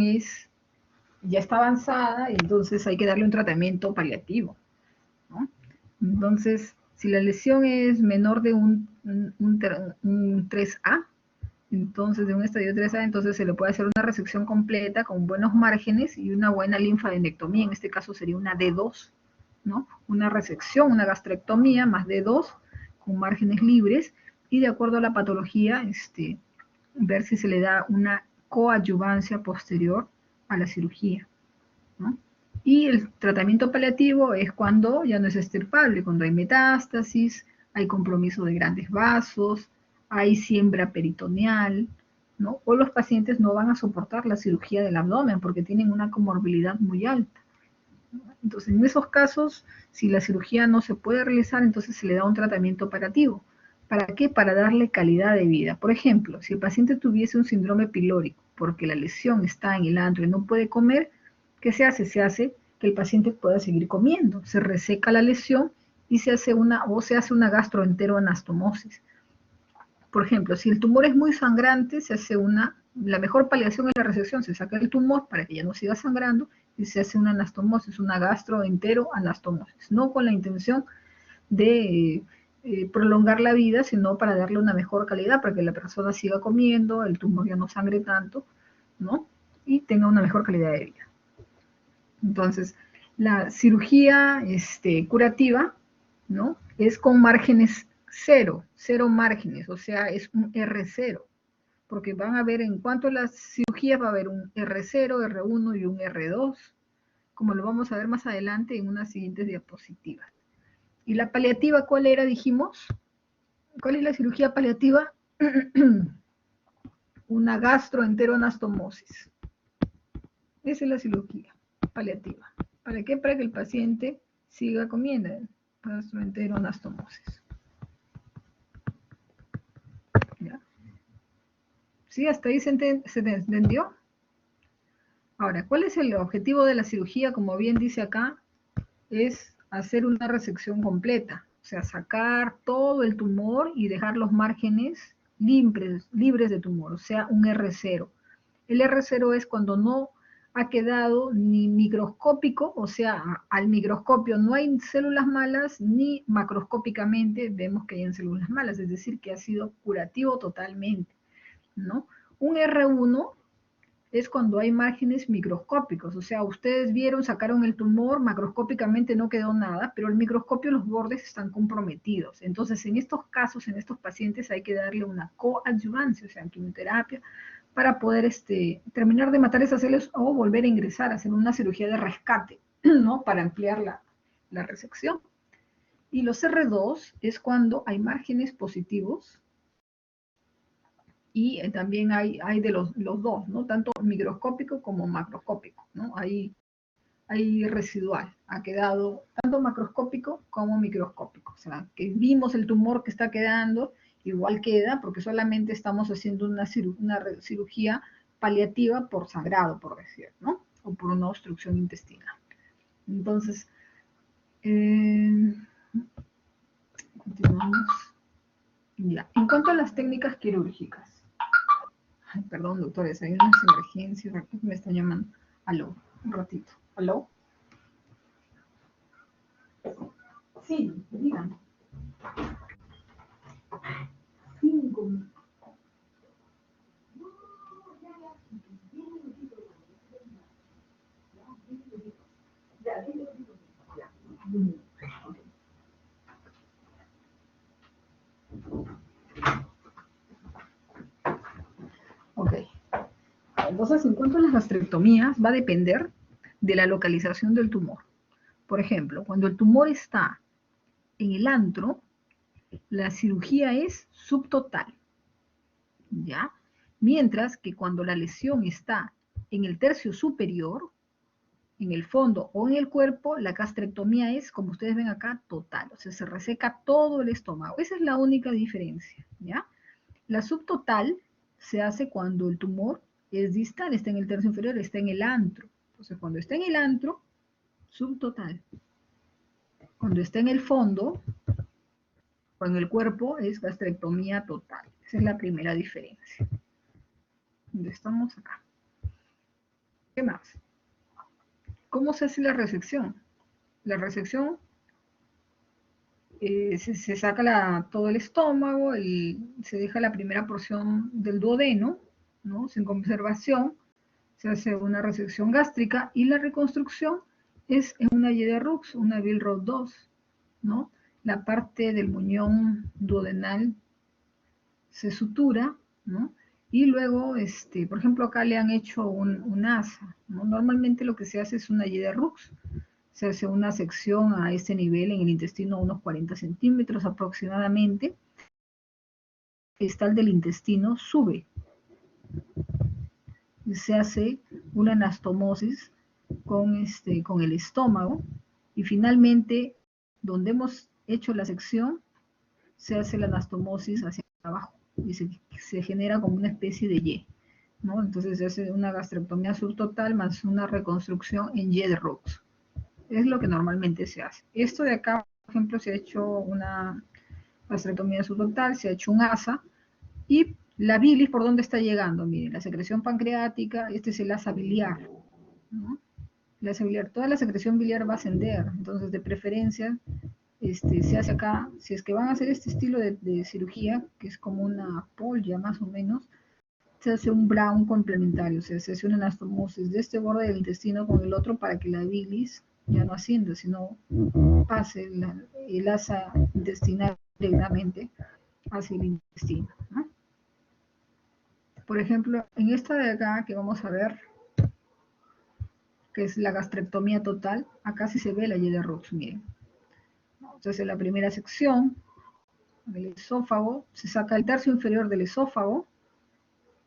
ya está avanzada, y entonces hay que darle un tratamiento paliativo, ¿no? Entonces, si la lesión es menor de un 3A, entonces de un estadio 3A, entonces se le puede hacer una resección completa con buenos márgenes y una buena linfadenectomía, en este caso sería una D2, ¿no? Una resección, una gastrectomía más D2 con márgenes libres, y de acuerdo a la patología, ver si se le da una coadyuvancia posterior a la cirugía, ¿no? Y el tratamiento paliativo es cuando ya no es extirpable, cuando hay metástasis, hay compromiso de grandes vasos, hay siembra peritoneal, ¿no? O los pacientes no van a soportar la cirugía del abdomen porque tienen una comorbilidad muy alta. Entonces, en esos casos, si la cirugía no se puede realizar, entonces se le da un tratamiento paliativo. ¿Para qué? Para darle calidad de vida. Por ejemplo, si el paciente tuviese un síndrome pilórico porque la lesión está en el antro y no puede comer, ¿qué se hace? Se hace que el paciente pueda seguir comiendo. Se reseca la lesión y se hace una gastroenteroanastomosis. Por ejemplo, si el tumor es muy sangrante, la mejor paliación es la resección, se saca el tumor para que ya no siga sangrando y se hace una anastomosis, una gastroenteroanastomosis, no con la intención de prolongar la vida, sino para darle una mejor calidad, para que la persona siga comiendo, el tumor ya no sangre tanto, ¿no? Y tenga una mejor calidad de vida. Entonces, la cirugía curativa, ¿no? Es con márgenes cero márgenes, o sea, es un R0, porque van a ver en cuanto a las cirugías va a haber un R0, R1 y un R2, como lo vamos a ver más adelante en unas siguientes diapositivas. ¿Y la paliativa cuál era, dijimos? ¿Cuál es la cirugía paliativa? Una gastroenteroanastomosis. Esa es la cirugía paliativa. ¿Para qué? Para que el paciente siga comiendo. Gastroenteroanastomosis. ¿Ya? ¿Sí? ¿Hasta ahí se entendió? Ahora, ¿cuál es el objetivo de la cirugía? Como bien dice acá, es hacer una resección completa, o sea, sacar todo el tumor y dejar los márgenes libres de tumor, o sea, un R0. El R0 es cuando no ha quedado ni microscópico, o sea, al microscopio no hay células malas, ni macroscópicamente vemos que hay células malas, es decir, que ha sido curativo totalmente, ¿no? Un R1 es cuando hay márgenes microscópicos, o sea, ustedes vieron, sacaron el tumor, macroscópicamente no quedó nada, pero el microscopio los bordes están comprometidos. Entonces, en estos casos, en estos pacientes hay que darle una coadyuvancia, o sea, quimioterapia, para poder terminar de matar esas células o volver a ingresar, a hacer una cirugía de rescate, ¿no? Para ampliar la resección. Y los R2 es cuando hay márgenes positivos y también hay de los dos, ¿no? Tanto microscópico como macroscópico, ¿no? Hay residual, ha quedado tanto macroscópico como microscópico. O sea, que vimos el tumor que está quedando, igual queda, porque solamente estamos haciendo una cirugía paliativa por sangrado, por decir, ¿no? O por una obstrucción intestinal. Entonces, continuamos. Ya. En cuanto a las técnicas quirúrgicas, ay, perdón, doctores, hay unas emergencias, me están llamando. Aló, un ratito. ¿Aló? Sí, díganme. 5 minutos. Ok. Entonces, en cuanto a las gastrectomías, va a depender de la localización del tumor. Por ejemplo, cuando el tumor está en el antro, la cirugía es subtotal. ¿ya? Mientras que cuando la lesión está en el tercio superior, en el fondo o en el cuerpo, la gastrectomía es, como ustedes ven acá, total. O sea, se reseca todo el estómago. Esa es la única diferencia, ¿ya? La subtotal se hace cuando el tumor es distal, está en el tercio inferior, está en el antro. Entonces, cuando está en el antro, subtotal. Cuando está en el fondo o en el cuerpo, es gastrectomía total. Esa es la primera diferencia. ¿Dónde estamos acá? ¿Qué más? ¿Cómo se hace la resección? La resección se saca todo el estómago, se deja la primera porción del duodeno, ¿no? Sin conservación, se hace una resección gástrica y la reconstrucción es en una Yeder-Rux, una Billroth 2, ¿no? La parte del muñón duodenal se sutura, ¿no? Y luego, por ejemplo, acá le han hecho un asa, ¿no? Normalmente lo que se hace es una Yeder-Rux, se hace una sección a este nivel en el intestino, unos 40 centímetros aproximadamente. El cristal del intestino sube. Se hace una anastomosis con el estómago y finalmente, donde hemos hecho la sección, se hace la anastomosis hacia abajo y se genera como una especie de Y, ¿no? Entonces se hace una gastrectomía subtotal más una reconstrucción en Yeder-Rux. Es lo que normalmente se hace. Esto de acá, por ejemplo, se ha hecho una gastrectomía subtotal, se ha hecho un asa, y la bilis, ¿por dónde está llegando? Miren, la secreción pancreática, este es el asa biliar, ¿no? El asa biliar, toda la secreción biliar va a ascender, entonces de preferencia se hace acá, si es que van a hacer este estilo de cirugía, que es como una polla más o menos, se hace un Brown complementario, o sea, se hace una anastomosis de este borde del intestino con el otro para que la bilis ya no ascienda, sino pase el asa intestinal directamente hacia el intestino, ¿no? Por ejemplo, en esta de acá que vamos a ver, que es la gastrectomía total, acá sí se ve la Yeder-Rux, miren. Entonces, en la primera sección, el esófago, se saca el tercio inferior del esófago,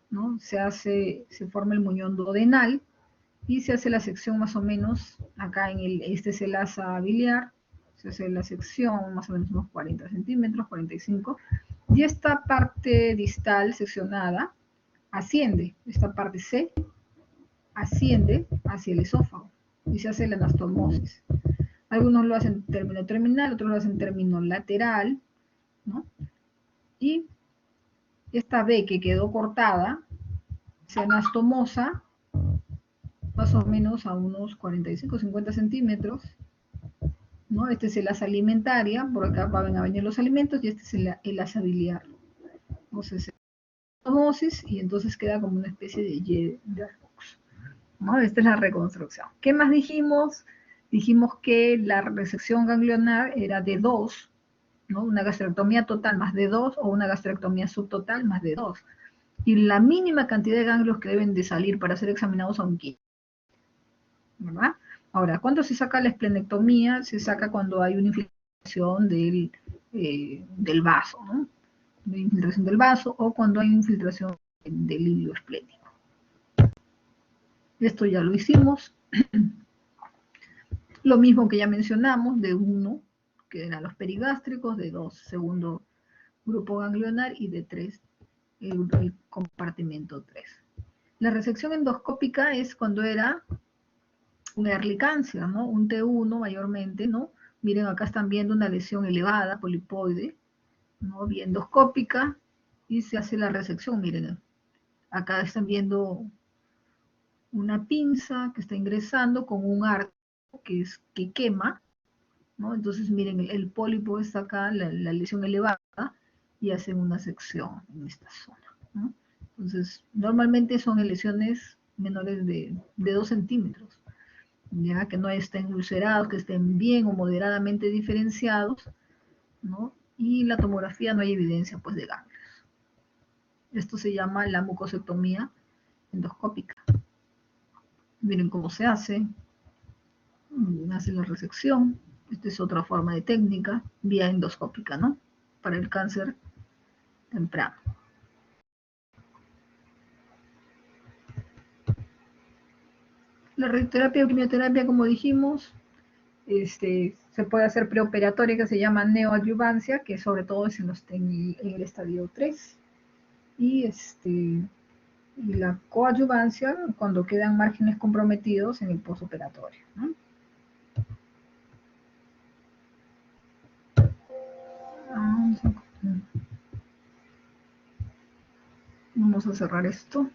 ¿no? Se forma el muñón duodenal y se hace la sección más o menos, acá este es el asa biliar, se hace la sección más o menos unos 40 centímetros, 45, y esta parte distal seccionada asciende, esta parte C asciende hacia el esófago y se hace la anastomosis. Algunos lo hacen en término terminal, otros lo hacen en término lateral, ¿no? Y esta B que quedó cortada se anastomosa más o menos a unos 45-50 centímetros, ¿no? Este es el asa alimentaria, por acá van a venir los alimentos, y este es el asa biliar. Entonces, anastomosis, y entonces queda como una especie de Yeder-Rux, ¿no? Esta es la reconstrucción. ¿Qué más dijimos? Dijimos que la resección ganglionar era de 2, ¿no? Una gastrectomía total más de 2 o una gastrectomía subtotal más de 2. Y la mínima cantidad de ganglios que deben de salir para ser examinados son 15, ¿verdad? Ahora, ¿cuándo se saca la esplenectomía? Se saca cuando hay una infiltración del vaso, ¿no? De infiltración del vaso, o cuando hay infiltración del hilo esplénico. Esto ya lo hicimos. Lo mismo que ya mencionamos, de 1, que eran los perigástricos, de 2, segundo grupo ganglionar, y de 3, el compartimento 3. La resección endoscópica es cuando era un Ehrlich-Cáncer, ¿no? Un T1 mayormente, ¿no? Miren, acá están viendo una lesión elevada, polipoide, ¿no? Endoscópica, y se hace la resección, miren. Acá están viendo una pinza que está ingresando con un arco que quema, ¿no? Entonces, miren, el pólipo está acá, la lesión elevada, y hacen una sección en esta zona, ¿no? Entonces, normalmente son lesiones menores de 2 centímetros, ya que no estén ulcerados, que estén bien o moderadamente diferenciados, ¿no? Y la tomografía no hay evidencia, pues, de ganglios. Esto se llama la mucosectomía endoscópica. Miren cómo se hace. Hace la resección. Esta es otra forma de técnica, vía endoscópica, ¿no? Para el cáncer temprano. La radioterapia o quimioterapia, como dijimos, se puede hacer preoperatoria, que se llama neoadyuvancia, que sobre todo es en el estadio 3. Y, y la coadyuvancia cuando quedan márgenes comprometidos en el posoperatorio, ¿no? Vamos a cerrar esto.